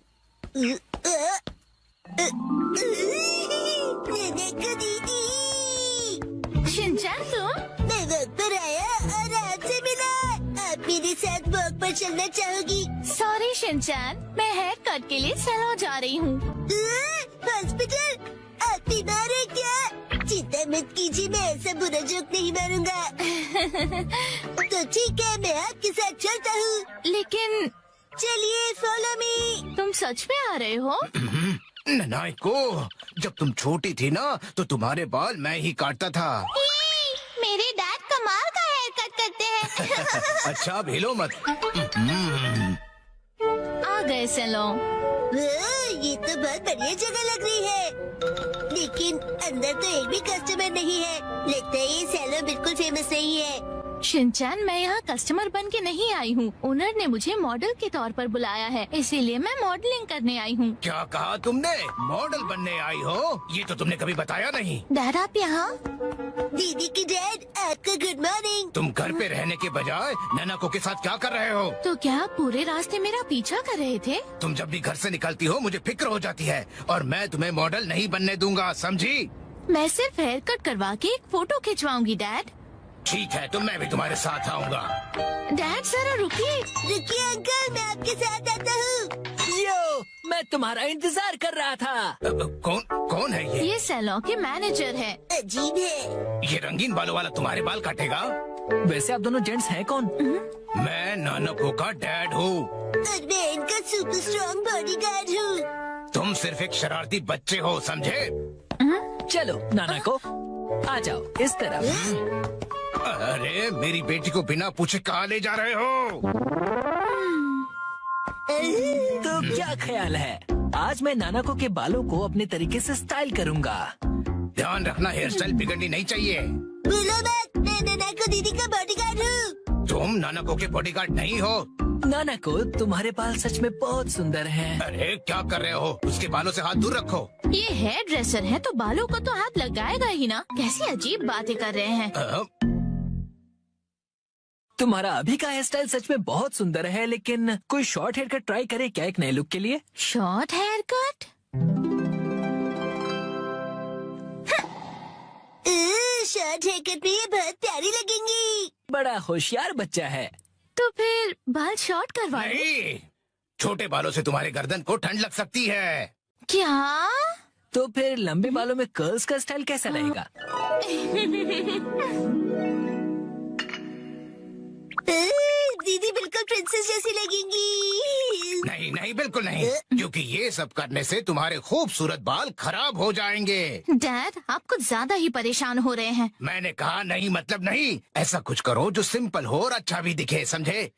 ननाको दीदी। शिनचैन तुम? मैं वॉक पर आया और आपसे मिला। आप मेरे साथ वॉक पर चलना चाहोगी? सॉरी शिनचैन, मैं हेयर कट के लिए सैलून जा रही हूँ। हॉस्पिटल? आप बीमार है क्या? चिंता मत कीजिए, मैं ऐसा बुरा जोक नहीं मारूंगा। तो ठीक है, मैं आपके साथ चलता हूँ। लेकिन चलिए, फॉलो मी। तुम सच में आ रहे हो? नानाको, जब तुम छोटी थी ना तो तुम्हारे बाल मैं ही काटता था। मेरे डैड कमाल का हेयर कट करते हैं। अच्छा, अब हिलो मत। आ गए सैलून। ये तो बहुत बढ़िया जगह लग रही है, लेकिन अंदर तो एक भी कस्टमर नहीं है। लगता है ये सैलून बिल्कुल फेमस नहीं है। शिनचैन, मैं यहाँ कस्टमर बन के नहीं आई हूँ। ओनर ने मुझे मॉडल के तौर पर बुलाया है, इसीलिए मैं मॉडलिंग करने आई हूँ। क्या कहा तुमने? मॉडल बनने आई हो? ये तो तुमने कभी बताया नहीं। डैड, आप यहाँ? दीदी की डैड, आपका गुड मॉर्निंग। तुम घर पे रहने के बजाय नानाको के साथ क्या कर रहे हो? तो क्या आप पूरे रास्ते मेरा पीछा कर रहे थे? तुम जब भी घर से निकलती हो मुझे फिक्र हो जाती है, और मैं तुम्हें मॉडल नहीं बनने दूंगा, समझी? मैं सिर्फ हेयर कट करवा के एक फोटो खिंचवाऊंगी डैड। ठीक है, तो मैं भी तुम्हारे साथ आऊंगा। डैड जरा रुकिए। रुकिए अंकल, मैं आपके साथ आता हूँ। यो, मैं तुम्हारा इंतजार कर रहा था। कौन है ये? ये सैलून के मैनेजर है। अजीब है। ये रंगीन बालों वाला तुम्हारे बाल काटेगा? वैसे आप दोनों जेंट्स हैं कौन? मैं नानाको का डैड हूँ। और मैं इनका सुपर स्ट्रॉन्ग बॉडीगार्ड हूँ। तुम सिर्फ एक शरारती बच्चे हो, समझे? चलो नाना को आ जाओ इस तरफ। अरे, मेरी बेटी को बिना पूछे कहाँ ले जा रहे हो? तो क्या ख्याल है, आज मैं नानाको के बालों को अपने तरीके से स्टाइल करूंगा। ध्यान रखना, हेयर स्टाइल बिगड़नी नहीं चाहिए। बोलो मत, मैं नानाको दीदी का बॉडीगार्ड हूँ। तुम नानाको के बॉडीगार्ड नहीं हो। नानाको, तुम्हारे बाल सच में बहुत सुंदर हैं। अरे क्या कर रहे हो? उसके बालों से हाथ दूर रखो। ये हेयर ड्रेसर है तो बालों को तो हाथ लगाएगा ही ना। कैसी अजीब बातें कर रहे हैं। तुम्हारा अभी का हेयर स्टाइल सच में बहुत सुंदर है, लेकिन कोई शॉर्ट हेयर कट ट्राई करे क्या एक नए लुक के लिए? Short hair cut? Short hair cut में ये बहुत प्यारी लगेंगी। बड़ा होशियार बच्चा है। तो फिर बाल शॉर्ट करवा लो। नहीं, छोटे बालों से तुम्हारे गर्दन को ठंड लग सकती है। क्या? तो फिर लंबे बालों में कर्ल्स का स्टाइल कैसा रहेगा? दीदी बिल्कुल प्रिंसेस जैसी लगेंगी। नहीं नहीं, बिल्कुल नहीं, क्योंकि ये सब करने से तुम्हारे खूबसूरत बाल खराब हो जाएंगे। डैड, आप कुछ ज्यादा ही परेशान हो रहे हैं। मैंने कहा नहीं मतलब नहीं। ऐसा कुछ करो जो सिंपल हो और अच्छा भी दिखे, समझे?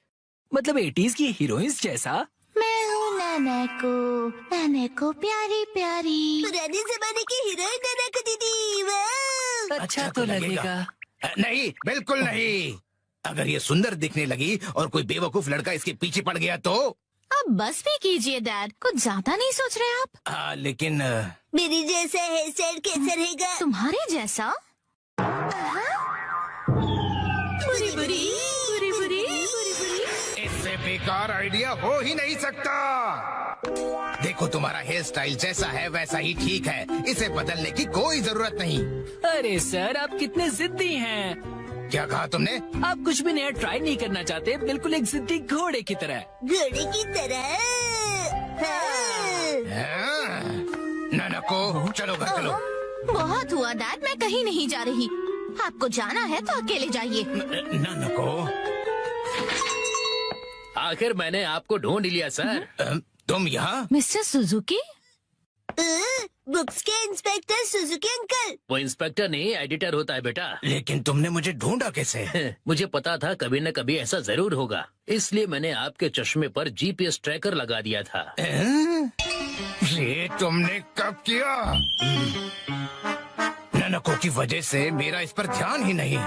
मतलब 80s की हीरोइंस जैसा? मैं हूँ नानाको प्यारी प्यारी। पुराने जमाने की हीरोइन नानाको दीदी। वाह! अच्छा तो लगेगा। नहीं, बिल्कुल नहीं। अगर ये सुंदर दिखने लगी और कोई बेवकूफ लड़का इसके पीछे पड़ गया तो? अब बस भी कीजिए डैड, कुछ ज्यादा नहीं सोच रहे आप? लेकिन मेरी जैसा हेयर स्टाइल कैसा रहेगा? तुम्हारे जैसा? बुरी बुरी बुरी बुरी बुरी बुरी। इससे बेकार आइडिया हो ही नहीं सकता। देखो, तुम्हारा हेयर स्टाइल जैसा है वैसा ही ठीक है, इसे बदलने की कोई जरूरत नहीं। अरे सर, आप कितने जिद्दी हैं। क्या कहा तुमने? आप कुछ भी नया ट्राई नहीं करना चाहते, बिल्कुल एक जिद्दी घोड़े की तरह। घोड़े की तरह? हाँ। नानाको, चलो घर चलो। बहुत हुआ डैड, मैं कहीं नहीं जा रही। आपको जाना है तो अकेले जाइए। नानाको, आखिर मैंने आपको ढूंढ लिया सर। तुम यहाँ? Mister Suzuki? बुक्स के इंस्पेक्टर सुजुकी अंकल। वो इंस्पेक्टर नहीं, एडिटर होता है बेटा। लेकिन तुमने मुझे ढूंढा कैसे? मुझे पता था कभी न कभी ऐसा जरूर होगा, इसलिए मैंने आपके चश्मे पर जीपीएस ट्रैकर लगा दिया था। ये तुमने कब किया? नानाको की वजह से मेरा इस पर ध्यान ही नहीं।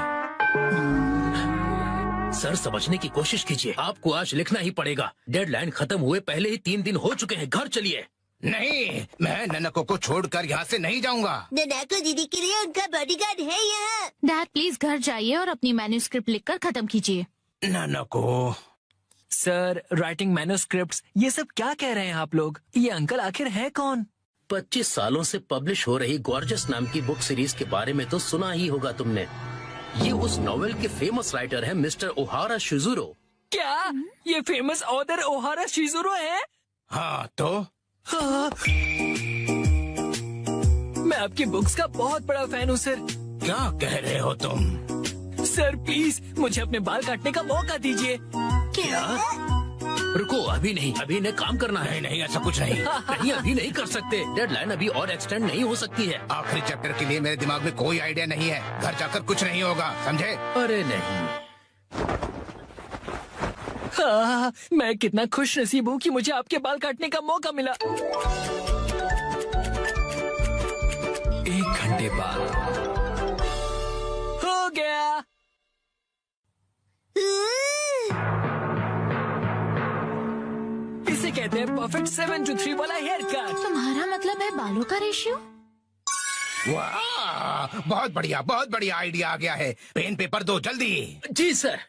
सर, समझने की कोशिश कीजिए, आपको आज लिखना ही पड़ेगा। डेडलाइन खत्म हुए पहले ही 3 दिन हो चुके हैं। घर चलिए। नहीं, मैं नानाको को छोड़कर यहाँ से नहीं जाऊँगा। नानाको दीदी के लिए उनका बॉडीगार्ड है यहाँ। डैड प्लीज घर जाइए और अपनी मैन्युस्क्रिप्ट लिखकर खत्म कीजिए। नानाको। सर, राइटिंग मैन्युस्क्रिप्ट्स, ये सब क्या कह रहे हैं आप लोग? ये अंकल आखिर है कौन? 25 सालों से पब्लिश हो रही गॉर्जस नाम की बुक सीरीज के बारे में तो सुना ही होगा तुमने। ये उस नॉवेल के फेमस राइटर हैं मिस्टर ओहारा शिजुरो। क्या ये फेमस ऑथर ओहारा शिजुरो है? हाँ तो हाँ। मैं आपकी बुक्स का बहुत बड़ा फैन हूँ सर। क्या कह रहे हो तुम? सर प्लीज मुझे अपने बाल काटने का मौका दीजिए। क्या? रुको, अभी नहीं, अभी इन्हें काम करना है। नहीं ऐसा कुछ नहीं। नहीं, अभी नहीं कर सकते। डेडलाइन अभी और एक्सटेंड नहीं हो सकती है। आखिरी चैप्टर के लिए मेरे दिमाग में कोई आइडिया नहीं है। घर जाकर कुछ नहीं होगा, समझे? अरे नहीं, हाँ, मैं कितना खुश नसीब हूँ कि मुझे आपके बाल काटने का मौका मिला। 1 घंटे बाद हो गया। इसे कहते हैं परफेक्ट 7 to 3 वाला हेयर कट। तुम्हारा मतलब है बालों का रेशियो? वाह, बहुत बढ़िया आइडिया आ गया है। पेन पेपर दो जल्दी। जी सर।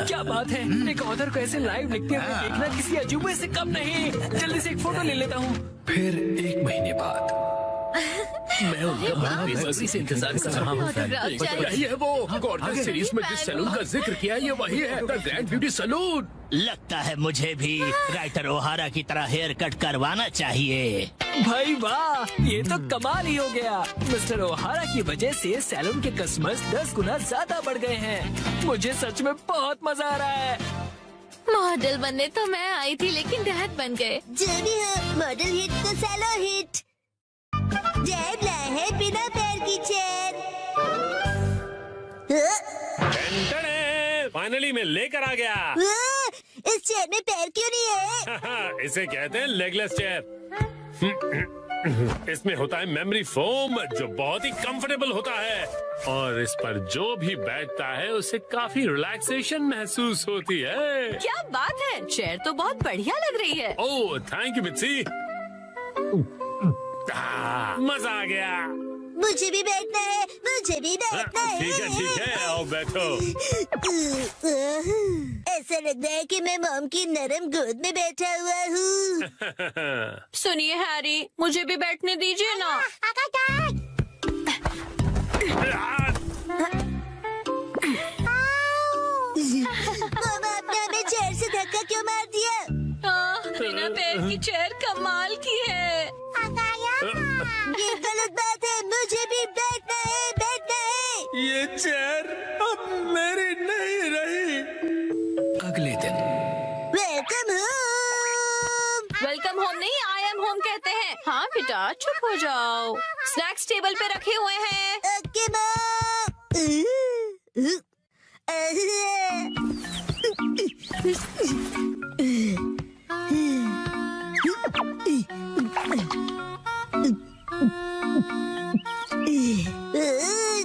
क्या बात है, एक ऑथर को ऐसे लाइव लिखते हुए देखना किसी अजूबे से कम नहीं। जल्दी से एक फोटो ले लेता हूँ। फिर 1 महीने बाद मैं उनका बड़ा बेसब्री से इंतजार कर रहा हूँ। यही है वो गॉर्जियस सीरीज में जिस सैलून का जिक्र किया, ये वही है, द ग्रैंड ब्यूटी सैलून। लगता है मुझे भी राइटर ओहारा की तरह हेयर कट करवाना चाहिए। भाई वाह, ये तो कमाल ही हो गया। मिस्टर ओहारा की वजह से सैलून के कस्टमर्स 10 गुना ज्यादा बढ़ गए हैं। मुझे सच में बहुत मजा आ रहा है। मॉडल बनने तो मैं आई थी, लेकिन डैड बन गए। जो भी हो, मॉडल हिट तो सैलो हिट। जैब लाए है बिना पैर की चेयर। फाइनली मैं लेकर आ गया। इस चेयर में पैर क्यों नहीं है? इसे कहते हैं लेगलेस चेयर। इसमें होता है मेमोरी फोम, जो बहुत ही कंफर्टेबल होता है, और इस पर जो भी बैठता है उसे काफी रिलैक्सेशन महसूस होती है। क्या बात है, चेयर तो बहुत बढ़िया लग रही है। Oh thank you Mitsi. मजा आ गया। मुझे भी बैठना है, मुझे भी बैठना है। ठीक है, आओ बैठो। ऐसा लग रहा है कि मैं मॉम की नरम गोद में बैठा हुआ हूँ। सुनिए हैरी, मुझे भी बैठने दीजिए ना। मॉम, आपने हमें चेयर से धक्का क्यों मार दिया? बिना पैर की चेयर कमाल की है। ये गलत बात है, मुझे भी बैठना है, बैठना है। ये चेयर अब मेरी नहीं रही। अगले दिन वेलकम होम। वेलकम होम नहीं, आई एम होम कहते हैं। हाँ बेटा, चुप हो जाओ। स्नैक्स टेबल पे रखे हुए हैं। Okay mom.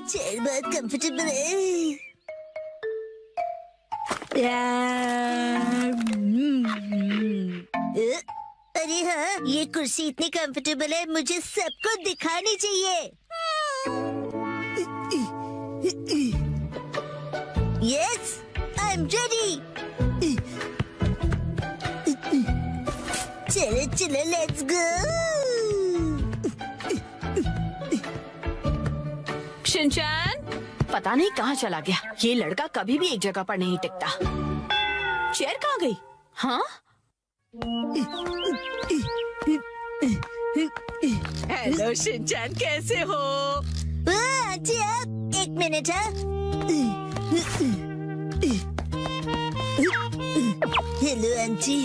चेयर बहुत कंफर्टेबल है। अरे हाँ, ये कुर्सी इतनी कंफर्टेबल है, मुझे सबको दिखानी चाहिए। Yes, I am ready. चलो चलो, लेट्स गो। शिनचैन, पता नहीं कहाँ चला गया। ये लड़का कभी भी एक जगह पर नहीं टिकता। चेयर कहाँ गई? हाँ, हेलो शिनचैन, कैसे हो? आंटी, आप 1 मिनट। Hello aunty.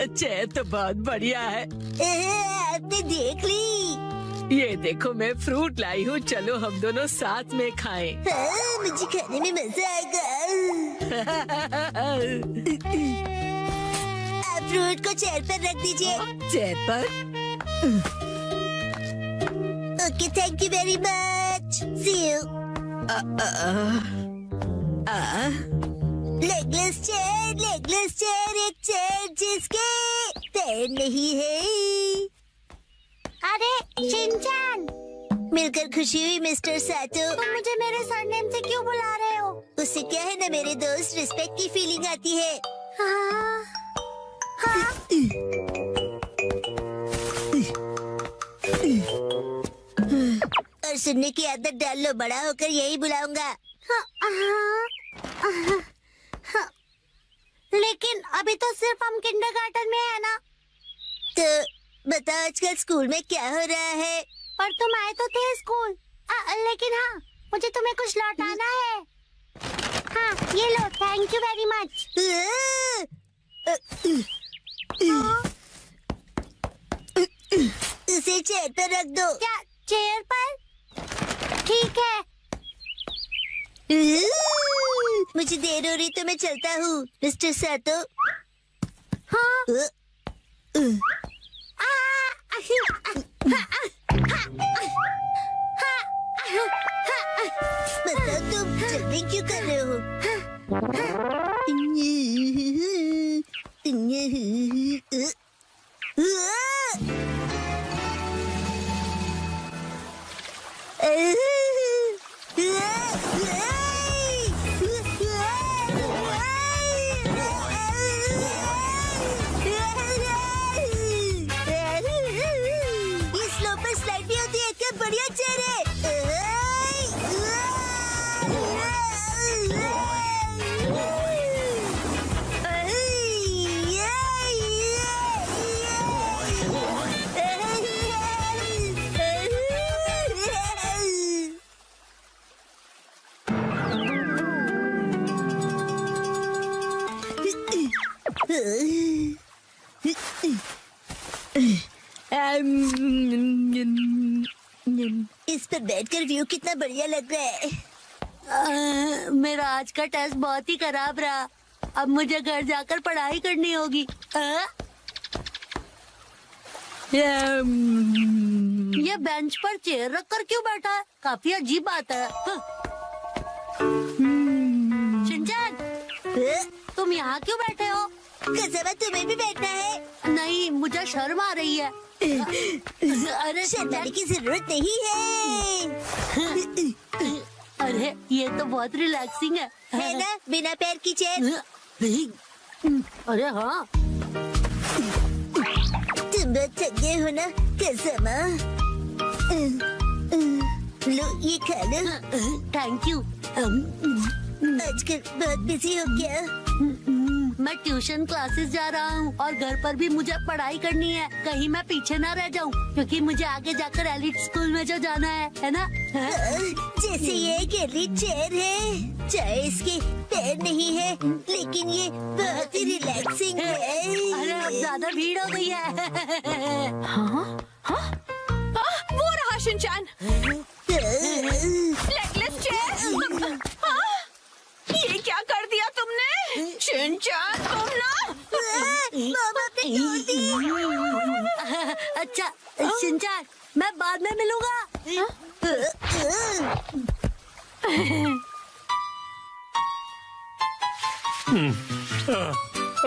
चेयर तो बहुत बढ़िया है। आपने देख ली? ये देखो, मैं फ्रूट लाई हूँ, चलो हम दोनों साथ में खाएं। हाँ, मुझे खाने में मजा आएगा। आप फ्रूट को चेयर पर रख दीजिए। चेयर पर? Okay, thank you very much. See you. Legless chair, एक चेयर जिसके पैर नहीं है। अरे शिनचैन, मिलकर खुशी हुई मिस्टर सातो। तुम मुझे मेरे सरनेम से क्यों बुला रहे हो? उससे क्या है ना मेरे दोस्त, रिस्पेक्ट की फीलिंग आती है। हाँ, हाँ। और सुनने की आदत डाल लो, बड़ा होकर यही बुलाऊंगा। हाँ, हाँ। लेकिन अभी तो सिर्फ हम किंडरगार्टन में है ना। तो बता आजकल स्कूल में क्या हो रहा है? पर तुम आए तो थे स्कूल। लेकिन हाँ, मुझे तुम्हें कुछ लौटाना है। हाँ, ये लो, थैंक यू वेरी मच। उसे चेयर पर रख दो। क्या चेयर पर? ठीक है। मुझे देर हो रही तो मैं चलता हूँ, मिस्टर सातो। हाँ। बताओ तुम जल्दी क्यों कर रहे हो? इस स्लोप पर स्लाइड भी होती है, क्या बढ़िया चेयर है। इस पर बैठकर व्यू कितना बढ़िया लग रहा है। मेरा आज का टेस्ट बहुत ही खराब रहा। अब मुझे घर जाकर पढ़ाई करनी होगी। ये बेंच पर चेयर रखकर क्यों बैठा है? काफी अजीब बात है। शिनचैन, तुम यहाँ क्यों बैठे हो? कसम, तुम्हें भी बैठना है? नहीं, मुझे शर्म आ रही है। अरे शर्माने की जरूरत नहीं है। अरे ये तो बहुत रिलैक्सिंग है ना, बिना पैर की चेयर। अरे हाँ, तुम बहुत थक गए हो ना कसम। लो ये खा लो। Thank you. आजकल बहुत बिजी हो क्या? मैं ट्यूशन क्लासेस जा रहा हूँ और घर पर भी मुझे पढ़ाई करनी है। कहीं मैं पीछे ना रह जाऊँ, क्योंकि मुझे आगे जाकर एलिट स्कूल में जो जाना है ना। जैसे ये एक एलिट चेयर है, चाहे इसके पैर नहीं है, लेकिन ये बहुत ही रिलैक्सिंग है। अरे अब ज्यादा भीड़ हो गई है। हाँ? हाँ? वो रहा शिनचैन। Legless chair. ये क्या कर दिया तुमने? शिनचैन, तुम ना। अच्छा शिनचैन, मैं बाद में मिलूंगा।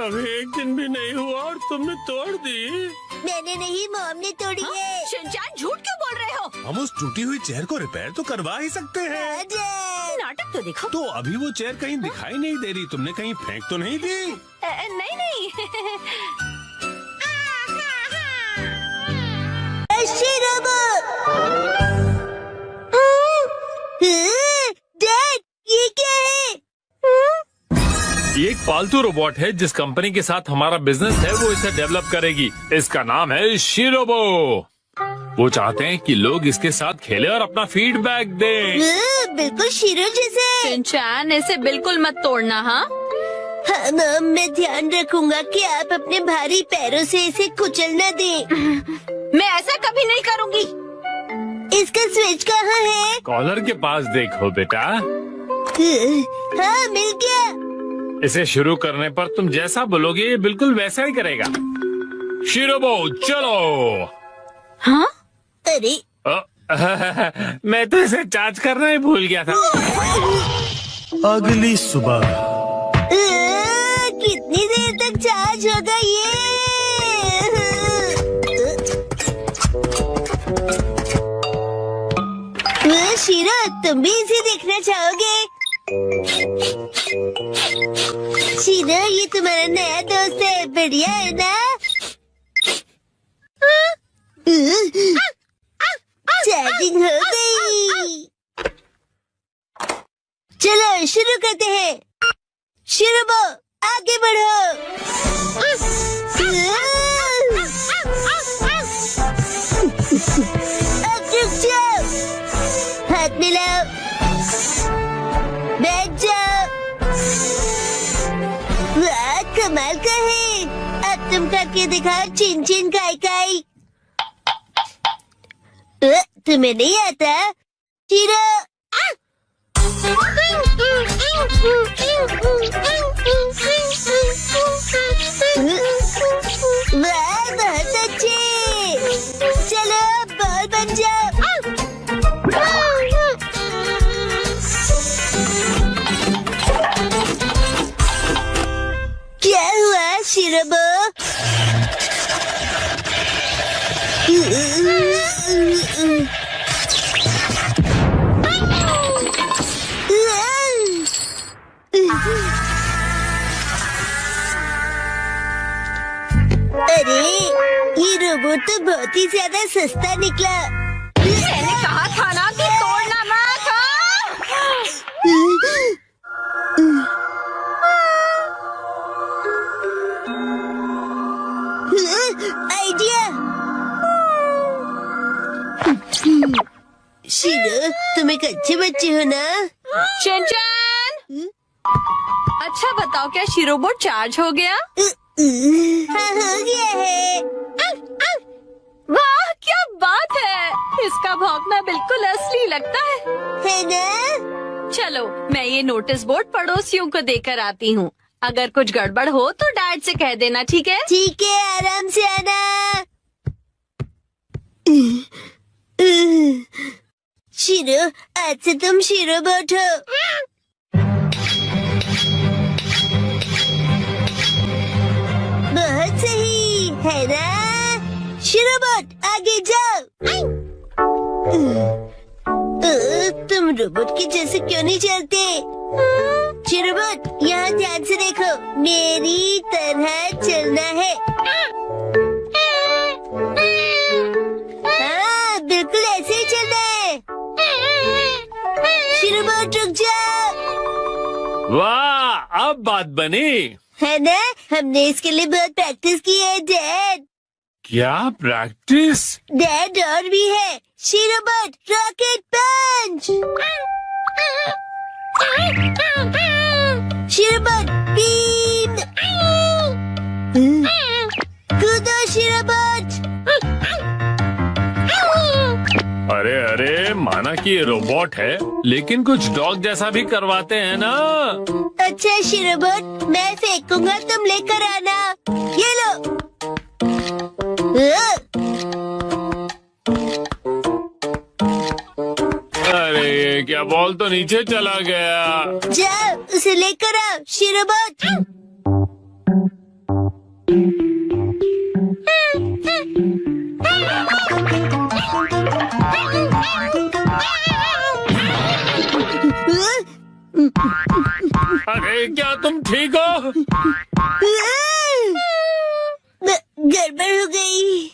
अभी एक दिन भी नहीं हुआ और तुमने तोड़ दी। मैंने नहीं, मॉम ने तोड़ी है। शिनचैन, झूठ क्यों बोल रहे हो? हम उस टूटी हुई चेयर को रिपेयर तो करवा ही सकते हैं। नाटक तो देखो। तो अभी वो चेयर कहीं दिखाई नहीं दे रही, तुमने कहीं फेंक तो नहीं दी? नहीं नहीं। डैड, ये क्या है? ये एक पालतू रोबोट है। जिस कंपनी के साथ हमारा बिजनेस है वो इसे डेवलप करेगी। इसका नाम है शिरोबो। वो चाहते हैं कि लोग इसके साथ खेलें और अपना फीडबैक दें। बिल्कुल शीरो जैसे। शिनचैन, इसे बिल्कुल मत तोड़ना। हाँ हाँ मॉम, मैं ध्यान रखूंगा कि आप अपने भारी पैरों से इसे कुचल न दें। मैं ऐसा कभी नहीं करूँगी। इसका स्विच कहाँ है? कॉलर के पास देखो बेटा। हाँ, मिल गया। इसे शुरू करने पर तुम जैसा बोलोगे ये बिल्कुल वैसा ही करेगा। शिरोबो चलो। हाँ? अरे मैं तो इसे चार्ज करना ही भूल गया था। अगली सुबह। कितनी देर तक चार्ज होगा ये? शीरो, तुम भी इसे देखना चाहोगे? शीरो, ये तुम्हारा नया दोस्त है, बढ़िया है ना? चार्जिंग हो गई। चलो शुरू करते हैं। शिरोबो आगे बढ़ो। अब रुक जाओ, हाथ मिलाओ, बैठ जाओ। वाह कमाल का है, अब तुम करके दिखाओ चिन चिन काई काई। तुम्हें नहीं आता शिरो? वाह बहुत अच्छे, चलो बॉल बन जाओ। क्या हुआ शिरोबो? अरे ये रोबोट तो बहुत ही ज्यादा सस्ता निकला। मैंने कहा था ना कि तोड़ना मत। आइडिया। शिरो तुम एक अच्छे बच्चे हो ना? शिनचैन, अच्छा बताओ क्या शिरोबोट चार्ज हो गया? हाँ हो गया है। वाह क्या बात है, इसका भौंकना बिल्कुल असली लगता है ना? चलो मैं ये नोटिस बोर्ड पड़ोसियों को देकर आती हूँ। अगर कुछ गड़बड़ हो तो डैड से कह देना, ठीक है? ठीक है, आराम से आना। शिरो आज से तुम शिरोबोट हो। बहुत सही है ना? शिरोबोट आगे जाओ। तुम रोबोट के जैसे क्यों नहीं चलते? शिरोबोट यहाँ ध्यान से देखो, मेरी तरह चलना है। हाँ बिल्कुल ऐसे ही चलना है। शिरोबोट रुक जाओ। वाह अब बात बनी है ना? हमने इसके लिए बहुत प्रैक्टिस की है डैड। क्या प्रैक्टिस? डैड और भी है। शिरोबोट रॉकेट पंच। शिरोबोट बीम। कूदो शिरोबोट। अरे अरे माना कि ये रोबोट है लेकिन कुछ डॉग जैसा भी करवाते हैं ना। अच्छा शिरोबोट मैं फेंकूंगा, तुम लेकर आना। ये लो। अरे क्या बॉल तो नीचे चला गया। जाओ उसे लेकर आओ शिरोबोट। अरे क्या तुम ठीक हो? गड़बड़ हो गई।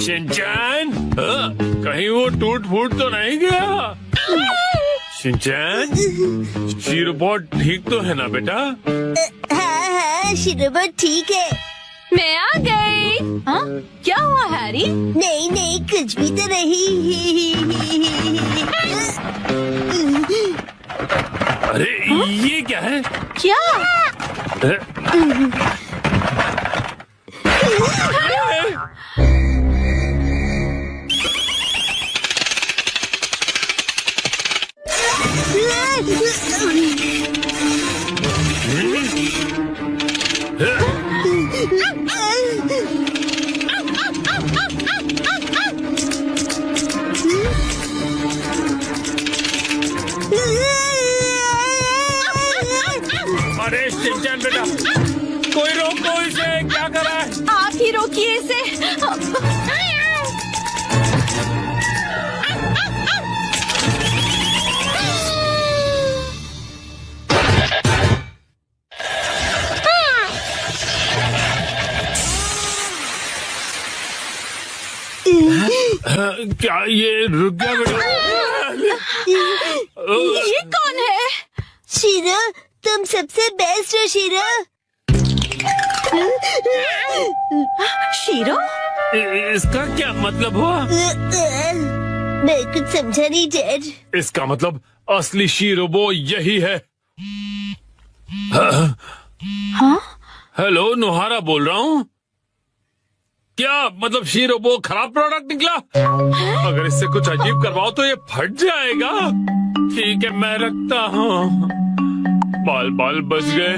शिनचैन कहीं वो टूट फूट तो नहीं गया? शिनचैन शिरोबोट ठीक तो है ना बेटा? हाँ हाँ शिरोबोट ठीक है। मैं आ गई। हाँ? क्या हुआ हैरी? नहीं नहीं कुछ भी तो नहीं। अरे ये क्या है? क्या? अरे शिनचैन बेटा कोई रोको इसे, क्या कर रहा है? आप ही रोकिए इसे। क्या ये रुक गया बेटा? ये कौन है? शिरो तुम सबसे बेस्ट हो शीरो। शीरो, इसका क्या मतलब हुआ? मैं कुछ समझा नहीं डैड। इसका मतलब असली शीरोबो यही है। हाँ? हेलो, नोहारा बोल रहा हूँ। क्या मतलब शीरोबो खराब प्रोडक्ट निकला? अगर इससे कुछ अजीब करवाओ तो ये फट जाएगा। ठीक है, मैं रखता हूँ। बाल बाल बच गए।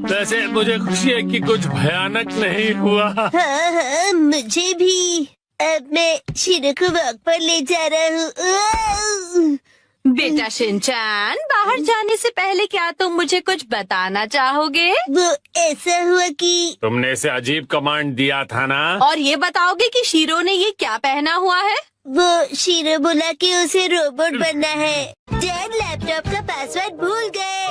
वैसे मुझे खुशी है कि कुछ भयानक नहीं हुआ। हाँ, मुझे भी। अब मैं शीरो को वॉक पर ले जा रहा हूँ। बेटा शिनचैन, बाहर जाने से पहले क्या तुम मुझे कुछ बताना चाहोगे? वो ऐसा हुआ कि तुमने इसे अजीब कमांड दिया था ना? और ये बताओगे कि शीरो ने ये क्या पहना हुआ है? वो शीरो बोला कि उसे रोबोट बनना है। डैड लैपटॉप का पासवर्ड भूल गए।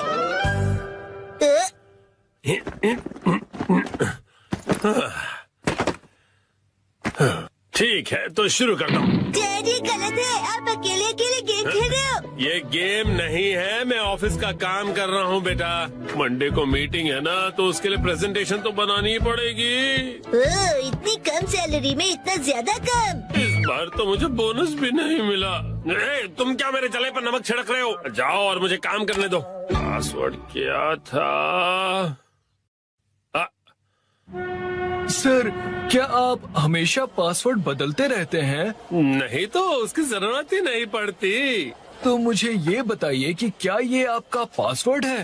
ठीक है, तो शुरू करता हूँ। डैड ये गलत है, आप अकेले अकेले गेम खेल रहे हो। ये गेम नहीं है, मैं ऑफिस का काम कर रहा हूँ बेटा। मंडे को मीटिंग है ना, तो उसके लिए प्रेजेंटेशन तो बनानी ही पड़ेगी। इतनी कम सैलरी में इतना ज्यादा कम। इस बार तो मुझे बोनस भी नहीं मिला। तुम क्या मेरे जले पर नमक छिड़क रहे हो? जाओ और मुझे काम करने दो। पासवर्ड क्या था? सर, क्या आप हमेशा पासवर्ड बदलते रहते हैं? नहीं तो उसकी जरूरत ही नहीं पड़ती। तो मुझे ये बताइए कि क्या ये आपका पासवर्ड है?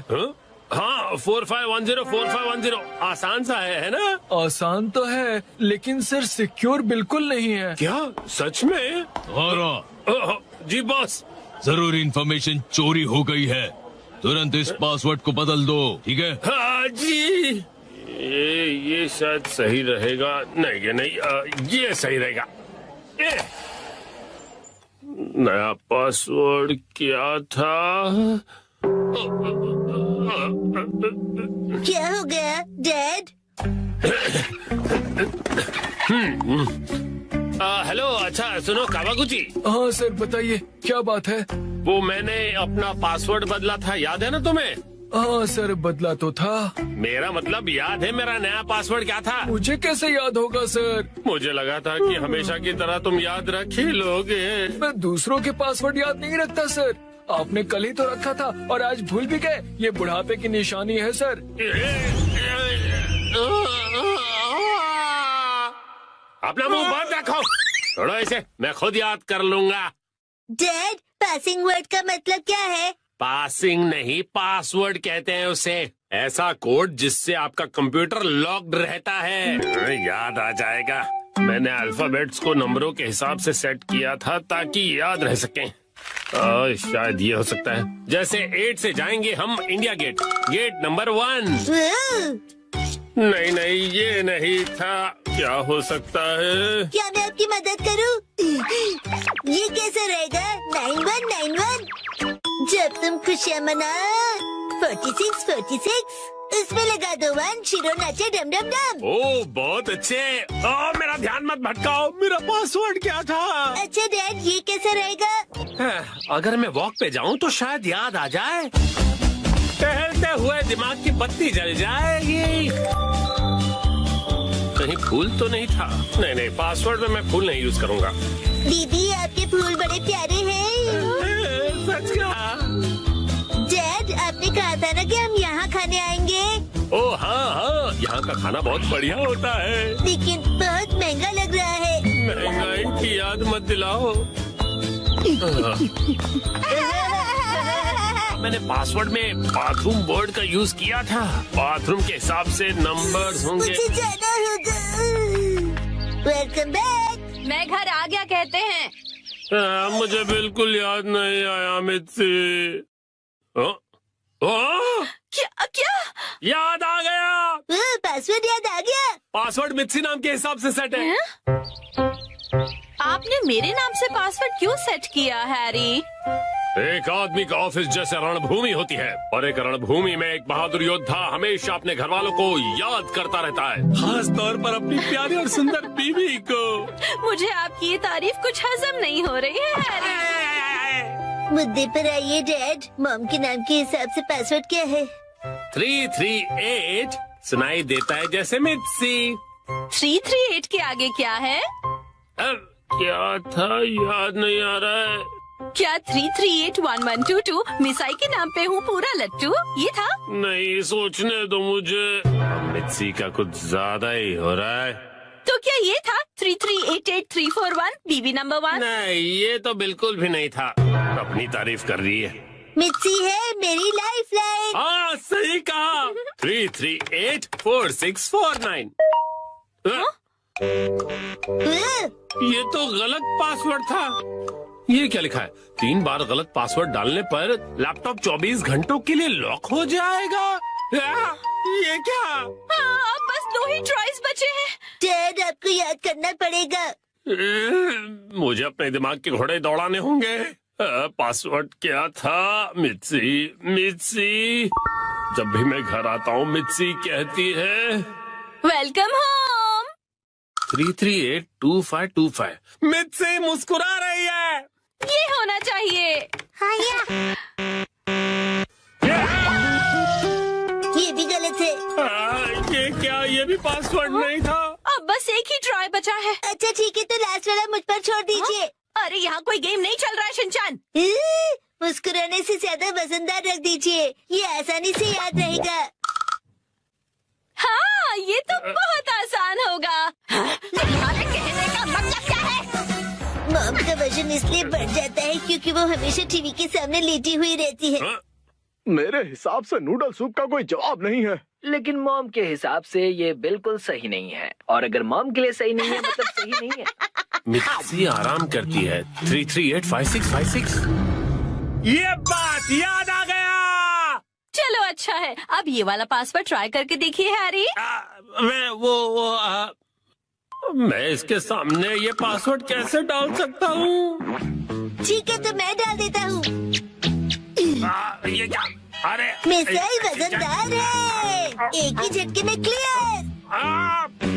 हाँ, 4510 आसान सा है ना? आसान तो है, लेकिन सर सिक्योर बिल्कुल नहीं है। क्या सच में? जी बॉस। जरूरी इंफॉर्मेशन चोरी हो गई है, तुरंत इस पासवर्ड को बदल दो, ठीक है? हाँ जी। ये शायद सही रहेगा। नहीं, ये नहीं, ये सही रहेगा। नया पासवर्ड क्या था? क्या हो गया डैड? हेलो, अच्छा सुनो कावागुची। हाँ सर, बताइए क्या बात है? वो मैंने अपना पासवर्ड बदला था, याद है ना तुम्हें? हाँ सर, बदला तो था। मेरा मतलब याद है मेरा नया पासवर्ड क्या था? मुझे कैसे याद होगा सर? मुझे लगा था कि हमेशा की तरह तुम याद रख ही लोगे। मैं दूसरों के पासवर्ड याद नहीं रखता सर। आपने कल ही तो रखा था और आज भूल भी गए। ये बुढ़ापे की निशानी है सर। अपना मुंह बंद रखो। छोड़ो इसे, मैं खुद याद कर लूंगा। डैड, पासिंग वर्ड का मतलब क्या है? पासिंग नहीं, पासवर्ड कहते हैं उसे। ऐसा कोड जिससे आपका कंप्यूटर लॉक्ड रहता है। याद आ जाएगा। मैंने अल्फाबेट्स को नंबरों के हिसाब से सेट किया था ताकि याद रह सकें। शायद ये हो सकता है। जैसे 8 से जाएंगे हम इंडिया गेट, गेट नंबर 1। नहीं, ये नहीं था। क्या हो सकता है? क्या मैं आपकी मदद करूं? ये कैसे रहेगा? 9191। जब तुम खुशियाँ मना 46 इसमें लगा दो 1, शीरो नाचे डम डम डम। ओह बहुत अच्छे। मेरा ध्यान मत भटकाओ, मेरा पासवर्ड क्या था? अच्छा डैड, ये कैसे रहेगा? अगर मैं वॉक पे जाऊं तो शायद याद आ जाए। टहलते हुए दिमाग की बत्ती जल जाएगी। कहीं फूल तो नहीं था? नहीं, पासवर्ड में मैं फूल नहीं यूज करूंगा। दीदी, आपके फूल बड़े प्यारे हैं। सच कहा। डैड, आपने कहा था ना कि हम यहाँ खाने आएंगे। ओह हाँ, यहाँ का खाना बहुत बढ़िया होता है, लेकिन बहुत महंगा लग रहा है। महंगाई की याद मत दिलाओ। मैंने पासवर्ड में बाथरूम वर्ड का यूज किया था। बाथरूम के हिसाब से नंबर्स होंगे। मुझे जाना होगा। Welcome back. मैं घर आ गया कहते हैं। मुझे बिल्कुल याद नहीं आया मित्सी। क्या? याद आ गया। पासवर्ड याद आ गया। पासवर्ड मित्सी नाम के हिसाब से सेट है। आपने मेरे नाम से पासवर्ड क्यों सेट किया हैरी? एक आदमी का ऑफिस जैसे रणभूमि होती है, और एक रणभूमि में एक बहादुर योद्धा हमेशा अपने घर वालों को याद करता रहता है, खास तौर पर अपनी प्यारी और सुंदर बीवी को। मुझे आपकी ये तारीफ कुछ हजम नहीं हो रही है हैरी। मुद्दे पर आइए डैड। मॉम के नाम के हिसाब से पासवर्ड क्या है? 338 सुनाई देता है जैसे मित्सी। 338 के आगे क्या है? अब क्या था याद नहीं आ रहा है। क्या 3381122 मिसाई के नाम पे हूँ पूरा लट्टू ये था? नहीं, सोचने दो मुझे। मित्सी का कुछ ज्यादा ही हो रहा है। तो क्या ये था 3388341 बीबी नंबर 1? नहीं, ये तो बिल्कुल भी नहीं था। अपनी तारीफ कर रही है। मिर्ची है मेरी लाइफ लाइन। हाँ, सही कहा। 3384649। ये तो गलत पासवर्ड था। ये क्या लिखा है? 3 बार गलत पासवर्ड डालने पर लैपटॉप 24 घंटों के लिए लॉक हो जाएगा। ये क्या? हाँ, अब बस 2 ही ट्राइज बचे हैं। डैड आपको याद करना पड़ेगा। मुझे अपने दिमाग के घोड़े दौड़ाने होंगे। पासवर्ड क्या था? मित्सी। जब भी मैं घर आता हूँ मित्सी कहती है वेलकम होम। 3382525। मित्सी मुस्कुरा रही है। ये होना चाहिए। हाँ ये भी गलत है। ये क्या? ये भी पासवर्ड नहीं था। अब बस एक ही ट्राई बचा है। अच्छा ठीक है, तो लास्ट वाला मुझ पर छोड़ दीजिए। अरे यहाँ कोई गेम नहीं चल रहा है शिनचान। मुस्कुराने से ज्यादा वजनदार रख दीजिए, ये आसानी से याद रहेगा। हाँ, ये तो बहुत आसान होगा। तुम्हारे कहने का मतलब क्या है? मॉम का वजन इसलिए बढ़ जाता है क्योंकि वो हमेशा टीवी के सामने लेटी हुई रहती है। मेरे हिसाब से नूडल सूप का कोई जवाब नहीं है। लेकिन मॉम के हिसाब से ये बिल्कुल सही नहीं है, और अगर मॉम के लिए सही नहीं है मतलब सही नहीं है। मित्सी आराम करती है। 3385656। ये बात याद आ गया। चलो अच्छा है, अब ये वाला पासवर्ड ट्राई करके देखिए हैरी। मैं इसके सामने ये पासवर्ड कैसे डाल सकता हूँ? ठीक है, तो मैं डाल देता हूँ। ये क्या? अरे मिसाइल वजनदार है, एक ही झटके में क्लियर।